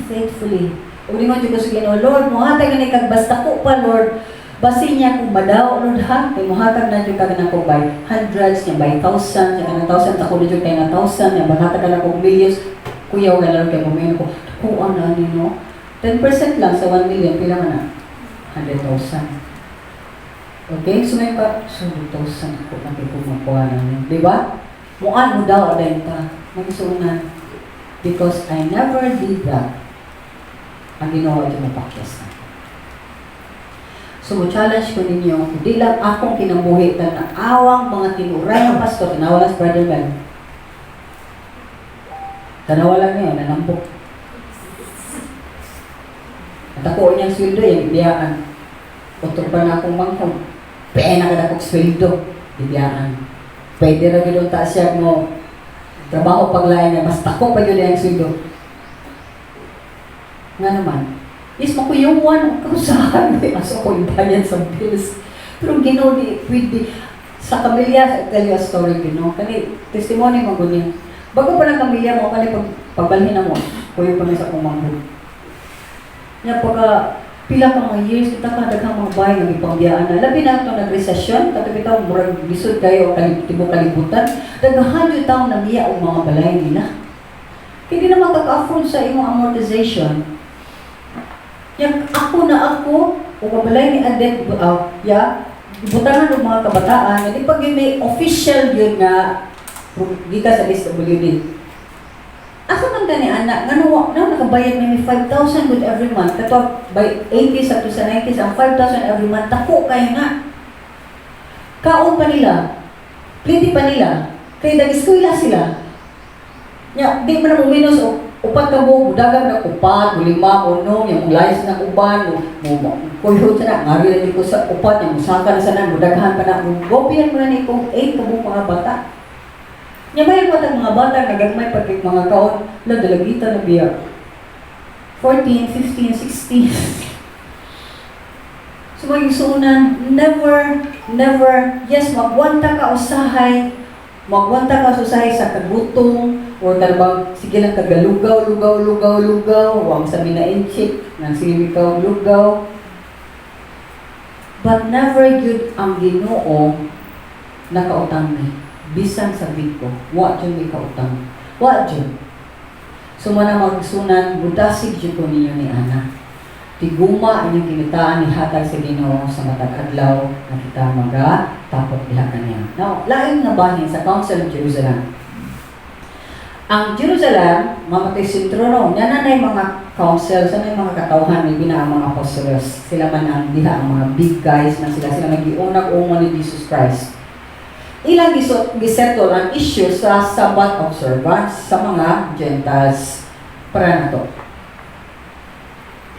Ug di mo ko sa Ginoo, Lord, mohatag na kag basta ko pa, Lord. Basin niya kung madaw, Lord ha, kay mohatag na jud kag nako by hundreds, niya by thousand, niya kanang thousand, ako na jud kay na thousand, niya maghatag ka na kong millions. Kuya, wala lang kay momento ko, kuan na nino. 10% lang sa 1 million, pila man na? 100,000. Okay? So may pa, so 2,000 ako natin kung makuha namin. Diba? Muan mo daw, Adenta. Magsunan. Because I never did that. Ang ginawa ito mapakyas na. So, mo-challenge ko ninyo, hindi lang akong kinabuhi na awang mga tinuray ng pastor, tanawa lang si Brother Mel. Tanawa lang niyo, nanambok. At ako niyang sweldo, yung ibiyaan. Utog pa na akong mangkong. Pena ka na akong sweldo, ibiyaan. Pwede na gano'n taas siya mo, trabaho paglayan niya, basta ko pa yun yung sweldo. Nga naman, yes, makuyuan, karusahan, aso ko yung bayan sa bills. Pero Ginoo, di, pwede, sa kamilya, tell you a story, Ginoo. Kani, testimony mo ganyan. Bago pa ng kamilya mo, kani pagbalhin na mo, kuyo pa na sa kumanggo. Nga pagka, pila ka mga years, kita ka daghang mga bahay nga ipangbiyaan na. Labi na ito nag-recession, katong bitaw, murag bisod kayo, tibo kalibutan. Daghan yung taong namiya o mga balay nila. Hindi na makaka-afford sa imong amortization. Yang ako, o mabalay ni Aden, ibutangan ng mga kabataan, hindi pag yun may official yun nga, gika sa SWD. Asa man gani anak, nakabayad may 5,000 good every month. Kato, by 80s up to sa 90s, ang 5,000 every month, tako kayo nga. Kaon pa nila, pliti pa nila, kaya nag-eskwela sila. Di mo na minus upat ka mo, budagan na upat, lima, uno, yung layas na uban, kuyod sa na, ngari na ko sa upat, yung musaka na sa na, budaghan pa na, gopian mo na ni kung 8 ka mo mga bata. Nya may mga bata, nagagmay pati mga kaon, na dalagita na biya. 14, 15, 16. So magigsunan, never, yes, magwanta ka usahay sa kagutong, or talabang, sige lang kagalugaw, huwag sa minainchik, nang sige ikaw lugaw. But never yun ang Ginoo nakautang ni. Bisan sabi ko, wa dyan may kautang. Wa dyan. So mana magsunan, budasig dyan ko ninyo ni Ana. Tiguma inyong kinitaan ni hatag sa Ginoo sa matag adlaw na kita tapos diha kaniya. Now, laing nabahin sa Council of Jerusalem. Ang Jerusalem, mamatay sentro no, yan na mga council, sa mga katauhan, may bina ang mga apostles. Sila man ang diha, ang mga big guys na sila nag-iunag-ungo ni Jesus Christ. Ilang gisettle ang issue sa Sabbath observance sa mga Gentiles para na to.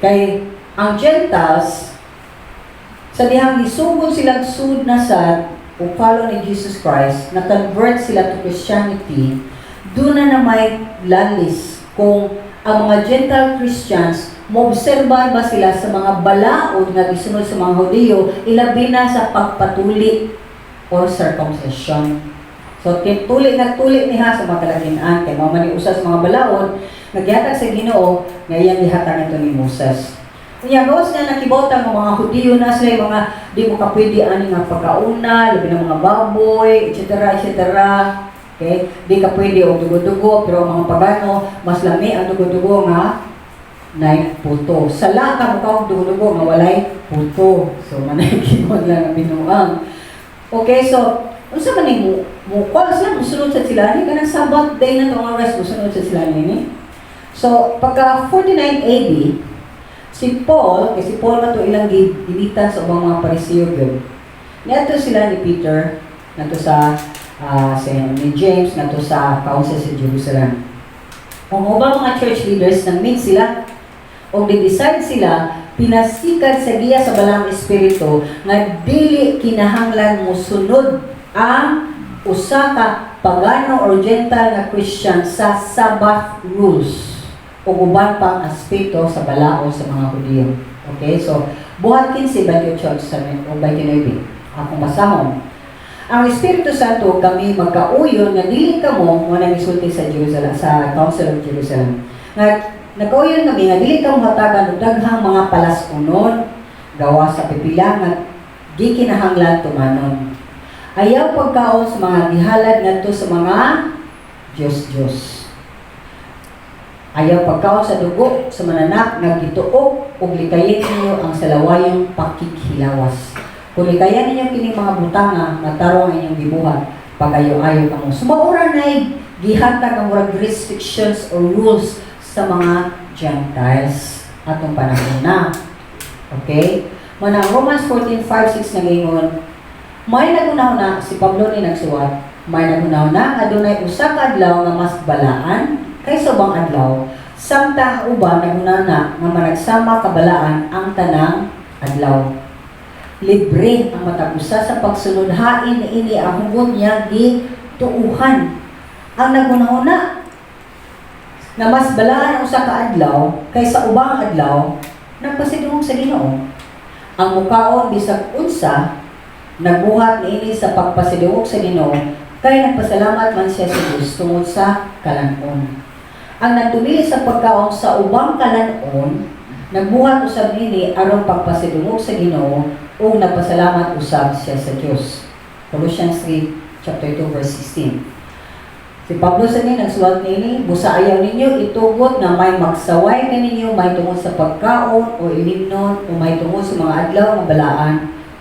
Kay ang Gentiles, sa dihang isugod silang sud na sad o follow ni Jesus Christ, na-convert sila to Christianity, doon na may lalis kung ang mga Gentile Christians, maobserba ba sila sa mga balaod na gisunod sa mga Hudiyo, ilabi na sa pagpatuli or circumcision. So, tuli niya sa mga kalaginaan. Kaya mamani usas mga balaod, nagyatag sa Ginoo, ngayon dihatag ito ni Moses. Kaya gawas na nakibotang mga Hudiyo na sila, mga di mo kapwede ani nga pagkauna, labi ng mga baboy, etc. Okay? Di ka pwede o dugo-dugo, pero ang mga pagano, mas lami ang dugo-dugo nga na puto. Sala ka mukha dugo-dugo nga walay puto. So, manay-kimon lang ang binuang. Okay, so, unsa man ni mo call sila, musunod sa sila ni kanang Sabbath day na tong rest, musunod sa sila ni. So, pagka 49 AD, si Paul man to ilang ginitan sa ubang mga Pariseo gyud. Niadto sila ni Peter nato sa ni James nato sa council sa Jerusalem. Ang ubang mga church leaders nag-meet sila o decide sila pinasikad sa giya sa balang espiritu nga dili kinahanglan mosunod ang usa ka pagano or Gentile na Christian sa Sabbath rules o uban pang aspeto sa balao sa mga Hudiyo. Okay, so buhat 15, 28 o 29. Akong basahon. Ang Espiritu Santo kami magkauyon nga dili kamo mo nang isulti sa Jerusalem, sa Council of Jerusalem. Nagkauyon kami nga dili kamo hatagan og daghang mga palas-unon gawa sa pipilangan gikinahanglan tumanon. Ayaw pagkaon sa mga gihalad ngadto sa mga Diyos. Ayaw pagkaon sa dugo sa mananak nga gituog ug likayin ninyo ang salawayong pakikhilawas. Kung likayan ninyo kining mga butanga nga tarong inyong gibuhat, pagayo-ayo kamo. Sumaura nay gihatag ang murag restrictions or rules sa mga Gentiles atong panahon na. Okay? Muna Romans 14:5-6 nagingon, may nagunahuna si Pablo ni nagsuwat, may nagunahuna adunay usa ka adlaw nga mas balaan kaysa ubang adlaw, samtang uban nagunahuna nga managsama kabalaan ang tanang adlaw. Libre ang matag usa sa pagsunod hain ini ang hugot niya gituuhan. Ang nagunahuna na mas balaan usa ka adlaw kaysa ubang adlaw nagpasidungog sa Ginoo. Ang mukaon bisag unsa nagbuhat niini sa pagpasidungog sa Ginoo kay nagpasalamat man siya sa Dios tungod sa kalanon. Ang nagtumili sa pagkaon sa ubang kalanon nagbuhat usab niini aron pagpasidungog sa Ginoo o nagpasalamat usab siya sa Dios. Colossians 3 chapter 2 verse 16. Si Pablo sa ni nagsulat nini, busa ayaw ninyo itugot na may magsaway kaninyo may tungod sa pagkaon o ilimnon o may tungod sa mga adlaw nga balaan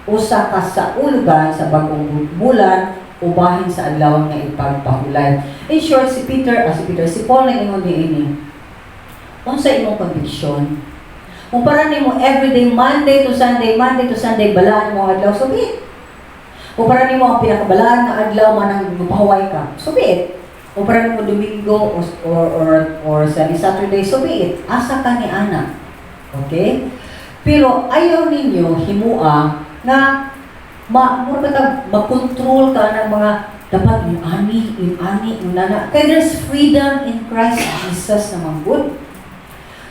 o sa kasaulugan sa bagong bulan o bahin sa adlaw nga ipagpahulay. In short, si Paul na ingon niini. Unsa imong conviction? Kung para nimo everyday Monday to Sunday balaan mo adlaw subit. Kung para nimo ang pinakabalaan nga adlaw man ang mapahuway ka, subit. Kung para nimo Domingo or Saturday subit. Asa ka ni ana. Okay? Pero ayaw ninyo himua na makontrol ka ng mga dapat yung ani, nana. Kaya there's freedom in Christ Jesus naman good.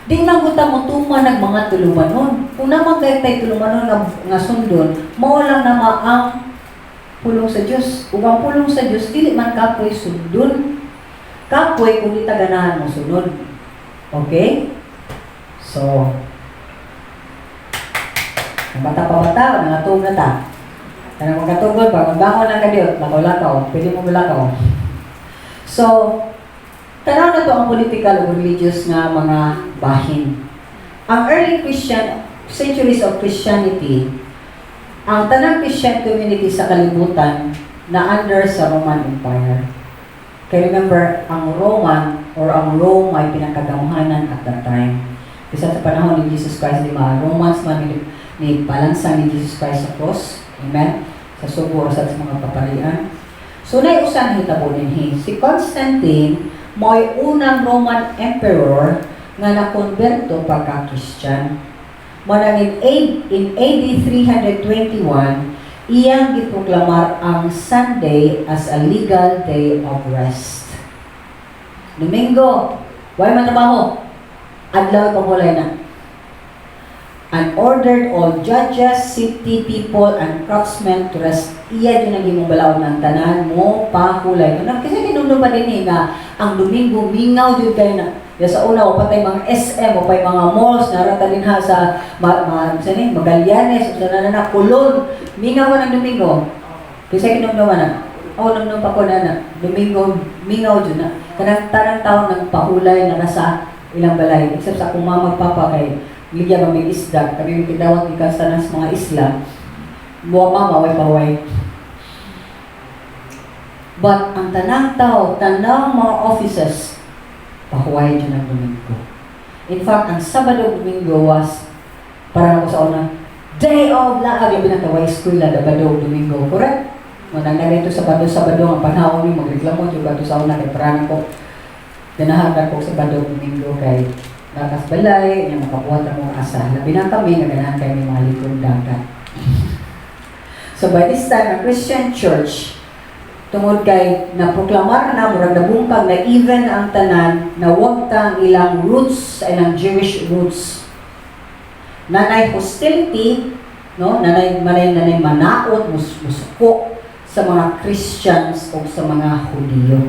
Di na guta mo tuma nagmanga tulumanon. Kung naman kayo tayo tulumanon nga sundon, maulang nama ang pulong sa Diyos. Kung ang pulong sa Diyos, dili man kapoy sundon. Kapoy kung di taganahan mo sunod. Okay? So, ang bata-bata, nangatog na ta. Kanang magkatugod, pag bangon ng kadiyot, lakaw-lakaw, pwede mo malakaw. So, tanaw na to ang political o religious na mga bahin. Ang early centuries of Christianity, ang tanang Christian community sa kalibutan na under sa Roman Empire. Kaya remember, ang Rome ay pinakagamuhanan at that time. Kasi sa panahon ni Jesus Christ, di ba, Romans man ni palansang ni Jesus Christ sa cross. Amen? Sa subo o sa mga paparian. So, naiusan hitabo din si Constantine, mo'y unang Roman Emperor nga nakonberto pagka-Christian. Manang in AD 321, iyang giproklamar ang Sunday as a legal day of rest. Domingo, why man trabaho? Adlaw pamulay na. And ordered all judges, city people, and craftsmen to rest. Iya din ang imong balaod ng tanan mo, pahulay. Kasi tinundong pa din nga, ang Domingo, mingaw din kayo na. Sa una, o patay mga SM, o patay mga malls, narata din ha sa Magallanes, o sa nanana, Kulon. Mingaw ko ng Domingo. Kasi kinundong na. Nandun pa ko na. Domingo, mingaw din na. Kanang tarang taon ng pahulay na nasa ilang balay. Except sa kung mamagpapa kay Ligya kami isda, kami magkidawat ni sa mga isla, buwa maway-paway. But ang tanang tao, tanang mga offices, pahuway dyan ang Domingo. In fact, ang Sabado Domingo was, para ako sa una, day of laag, yung pinataway school na Sabado Domingo, correct? Manang narito Sabado, ang panahon ni magreklamo, yung bato sa una, kay parang ko, dinahagan ko Sabado Domingo kay lakas balay, yung makabuhat ang mga asa. Labi na kami, naganahan kayo ng mga likod dagat. So by this time, ang Christian Church, tungod kay naproklamar na, murag nabungkag na even ang tanan, na huwag kang ilang roots, sa ilang Jewish roots. Nanay hostility, no? Nanay manaot, musuko sa mga Christians o sa mga Hudiyo.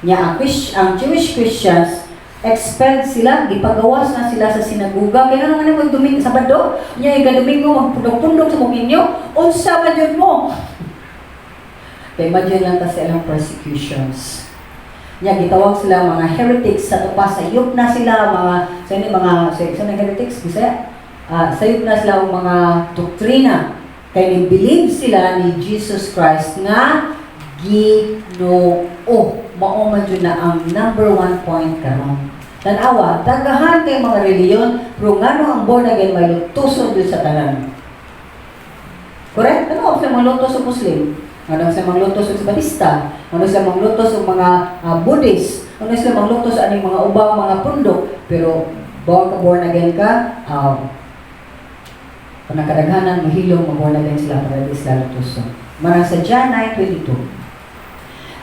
Nya ang Jewish Christians expelled sila, gipagawas na sila sa sinagoga. Kaya nga naman mag-Domingo, Sabado, nya ika-Domingo magpundok-pundok sa mga inyo, unsa man yun mo? Kaya imagine lang kasi ilang persecutions. Nya gitawag sila mga heretics sa tupa, sayop na sila sa heretics, bisaya. Sayop na sila mga doktrina. Kaya ni-believe sila ni Jesus Christ nga Ginoo. Mao man jud na ang number 1 point karon. Tanawa, daghan kay mga reliyon, pero ngano ang born again may lutuson jud sa tanan. Correct? Ano sa mga lutos sa Muslim? Ano sa mga lutos sa Baptista? Ano sa mga lutos sa mga Buddhist? Ano sa mga lutos sa aning mga ubang mga pundok? Pero born again ka, kung nakadaghanan, mahilong born again sila para di sila lutuson. Marang sa John 9:22.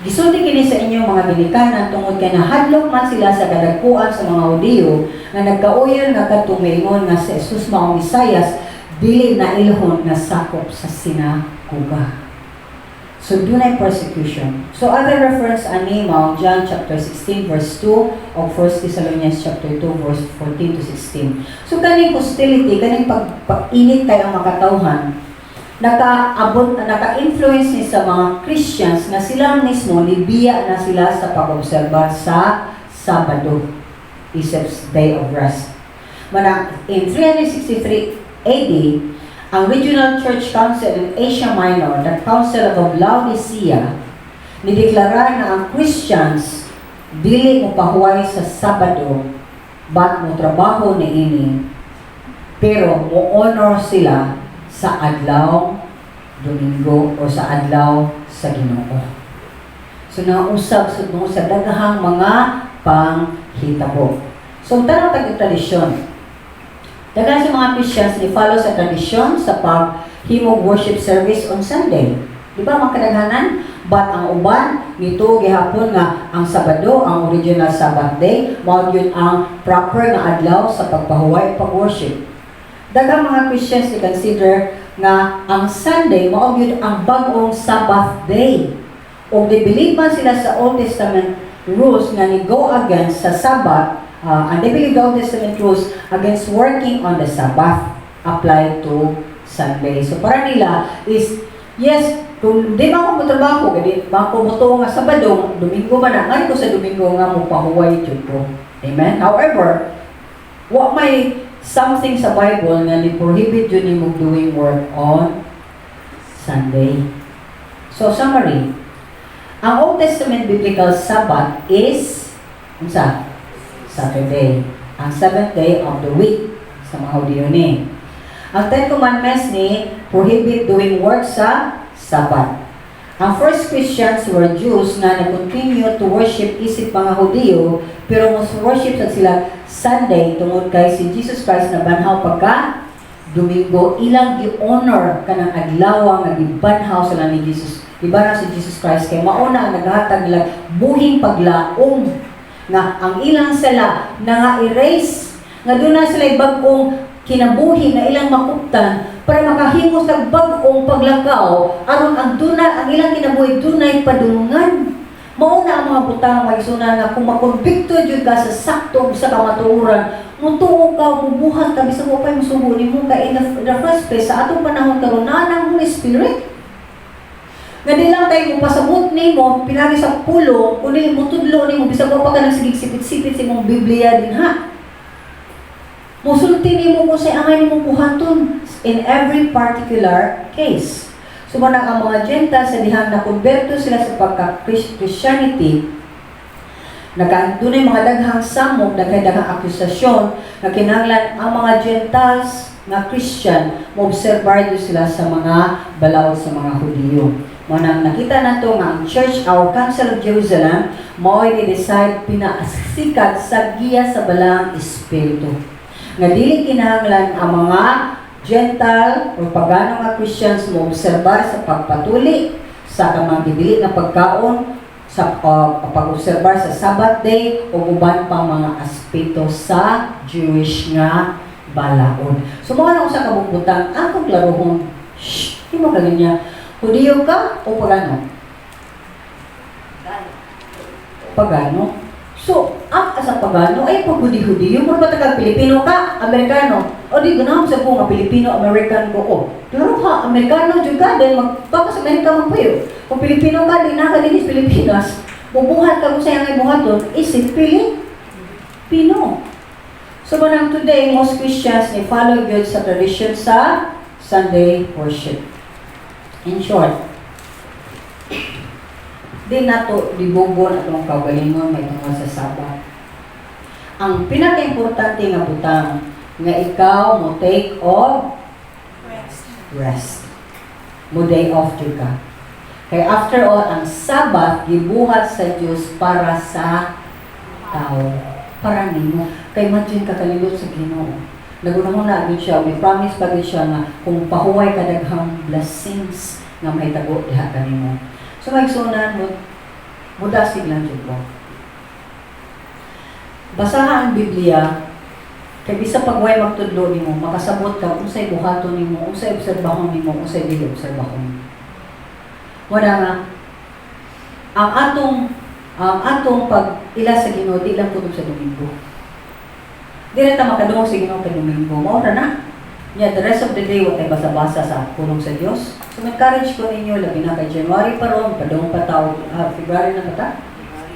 Gisulti kini sa inyo mga ginikanan tungod kay nahadlok man sila sa kadagkuan sa mga Hudiyo nga nagkauyon nga katumingon nga si Jesus mao Misayas dili na ilhon nga sakop sa sinagoga. So dunay persecution. So other reference ani mao John chapter 16 verse 2 o 1 Thessalonians chapter 2 verse 14 to 16. So kaning hostility, kaning pag-init kay ang makatawhan naka-influence ni sa mga Christians na sila mismo nibiya na sila sa pag-obserba sa Sabado, Isip's Day of Rest. In 363 AD, ang Regional Church Council in Asia Minor, the Council of Laodicea, nideklara na ang Christians dili mo pahuway sa Sabado, but mo trabaho ni ini, pero mo honor sila sa adlaw Domingo o sa adlaw sa Ginoo. So nausab sud sa daghang mga panghitabo. So tanong tag tradisyon. Daghan sa mga Christians ni follow sa tradisyon sa paghimog worship service on Sunday. Di ba makadaghanan? But ang uban nito gihapon nga ang Sabado, ang original Sabbath day, mao yun ang proper nga adlaw sa pagpahuway pag-worship. Daghang mga Christians i-consider nga ang Sunday mao gyud ang bag-ong Sabbath day. O believe man sila sa Old Testament rules nga ni go against sa Sabbath, and they believe the Old Testament rules against working on the Sabbath apply to Sunday. So para nila is yes, kung di man ko trabaho, kadi man ko moto nga Sabado, Domingo man na ko sa Domingo nga mo pahuway jud ko. Amen. However, what may something sa Bible nga ni-prohibit yun ni mong doing work on Sunday. So, summary. Ang Old Testament Biblical Sabbath is Saturday. Ang 7th day of the week sa mga Hudiyo ni. Ang 10 Commandments ni prohibit doing work sa Sabbath. Ang first Christians were Jews na nag-continue to worship isip mga Hudiyo, pero mas worship sa sila Sunday tungod kay si Jesus Christ na banhaw pagka Domingo, ilang gi-honor kanang adlaw nga gibanhaw sila ni Jesus. Ibara si Jesus Christ kay mauna ang naghatag nila buhing paglaom nga ang ilang sala nga erase nga doon na sila bag-ong kinabuhi na ilang makuptan para makahimo sa bag-ong paglakaw aron ang ilang kinabuhi dunay padulungan. Mauna ang mga butang magsuna nga kung makonbikto jud ka sa sakto sa kamatuoran, mutuo ka, mubuhat ka, bisa mo pa yung subo ni mo ka in the first place sa atong panahon karon na ang Holy Spirit. Nga di lang tayo mo pasabot ni mo, pinagi sa pulo, kundi mo tudlo ni mo, bisa mo pa ka nagsigig-sipit-sipit sa mong Biblia din ha. Musulti ni mo kung sa angay ni mong buhaton in every particular case. So manang ang mga Gentiles sa dihang nakonberto sila sa pagka-Christianity, nagkandunay mga daghang samog, daghang akusasyon na kinahanglan ang mga Gentiles na Christian, maobserbar sila sa mga balaod sa mga Hudiyo. Manang nakita nato nga ang Church, our Council of Jerusalem, mao'y ni-decide pinasikat sa giya sa balang Espiritu. Nga dili kinahanglan ang mga Gentile o pagano nga Christians mo obserbar sa pagpatuli sa kamang dili na pagkaon sa pag-obserbar sa Sabbath day o uban pang mga aspeto sa Jewish nga balaod. So mga nang sa kabutang, ang klarohon, shh, di mo kalin niya, Hudiyo ka o pagano? Pagano. So, sa pagano ay pag-hudi-hudiyo mo ba taga Pilipino ka, Amerikano? O di ganahan sa po nga Pilipino, American ko o. Klaro ha, Amerikano jud ka din magpaka sa Amerika man puyo. Kung Pilipino ka, di na ka din Pilipinas. Bubuhat ka kung sayang ay buhaton, isip Pilipino. So, manang today, most Christians they follow good sa tradition sa Sunday worship. In short, di nato dibubon atong kaugalingon may tungkol sa Sabbath. Ang pinaka-importante nga butang nga ikaw mo take off rest. Mo day off jud ka. Kay after all, ang Sabbath gibuhat sa Dios para sa tao, para nimo. Kay imagine ka kalibot sa Ginoo. Nagunahon na agad siya, may promise pa rin siya na kung pahuway ka daghang blessings nga may tago diha kanimo. So magsunan mo, mudasig lang dyan ko. Basaha ang Biblia, kay bisa pagway magtudlo nimo, makasabot ka unsay buhaton nimo, unsay obserbahon nimo, unsay dili obserbahon. Wala nga, ang atong pag ila sa Ginoo di lang kutob sa Domingo. Di rin ta makadungog sa Ginoo kay Domingo. Maura na. Yeah, the rest of the day, wag tayo basa-basa sa pulong sa Diyos. So, encourage ko ninyo, labi na kay January pa ron, padung pa tao, February na kata?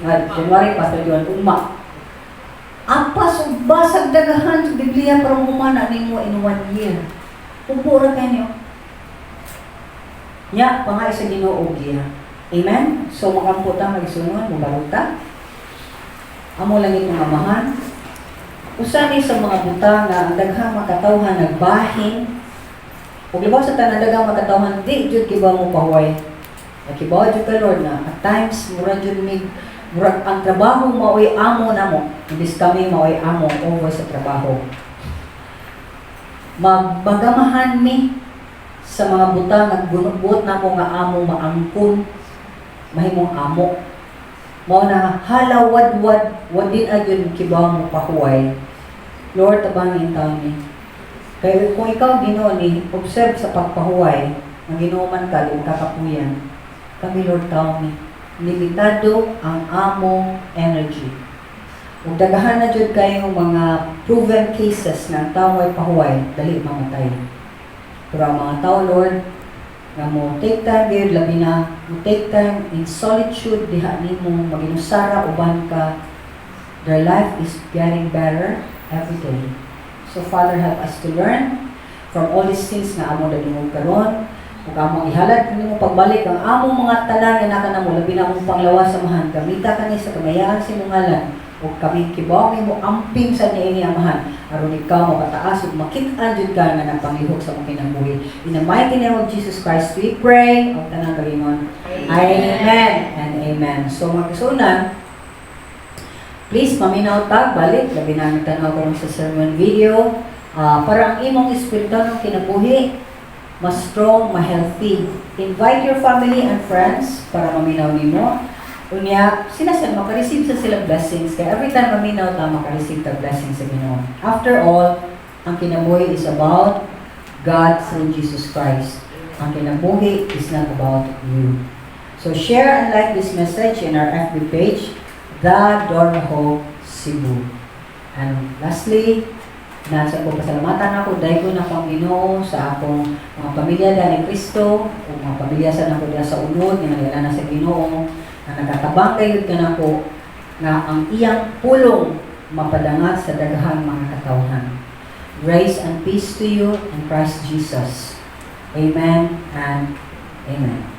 January pa, sa Diyon, uma. Apas, basag dagahan sa Biblia para humana ninyo in 1 year. Pupura kayo. Ya, pangay sa Ginoo giya. Amen? So, makamputa, mag-isunod, mabaruta. Amo lang itong amahan. Usani sa mga buta nga ang daghang makatawhan nagbahin. Ug libaw sa tanan daghang makatawhan di jud kibaw mo pahuway. Kibaw jud ka Lord na at times mura jud mig murag ang trabaho maoy amo namo. Imbis kami maoy amo over sa trabaho. Magamahan mi sa mga buta nga gunubot namo nga amo maangkon. Mahimong amo. Mao na halawad-wad wadin agyon kibaw mo pahuway. Lord, tabangin taon ni. Kaya kung ikaw Ginoo ni observe sa pagpahuway, ang Ginoo man ka ug kakapuyan. Kami Lord taon ni limitado ang among energy. Ug dagahan na jud kayo mga proven cases nga tawo ay pahuway dali mamatay. Pero ang mga tao Lord nga mo take time gyud labi na mo take time in solitude diha nimo maginusara uban ka, their life is getting better every day. So Father, help us to learn from all these things nga amo dadungog karon ug amo ihalad nimo pagbalik ang among mga tanan nga nakanamo labi na among panglawas samahan kamita kani sa kamayaan sa imong ngalan ug kami kibaw mo amping sa niini amahan aron ikaw mapataas ug makit-an jud ka nga nagpanglihok sa imong kinabuhi. In the mighty name of Jesus Christ we pray. O tanang kalingon. Amen and amen. So magsunan, please paminaw tag balik labi na tanaw ko sa sermon video para ang imong espiritualong kinabuhi mas strong, mas healthy. Invite your family and friends para maminaw nimo. Unya, sinasan makareceive sa sila blessings. Kaya every time maminaw ta, makareceive ta blessings sa Ginoo. After all, ang kinabuhi is about God through Jesus Christ. Ang kinabuhi is not about you. So share and like this message in our FB page, The Door of Hope Cebu. And lastly, nasa ko pasalamatan ako dahil ko na pang Ginoo sa akong mga pamilya dahil ni Kristo, o mga pamilya sa nako diha sa unod, nga na sa Ginoo, na nagatabang kayo ka na po nga ang iyang pulong mapadangat sa daghang mga katawhan. Grace and peace to you in Christ Jesus. Amen and amen.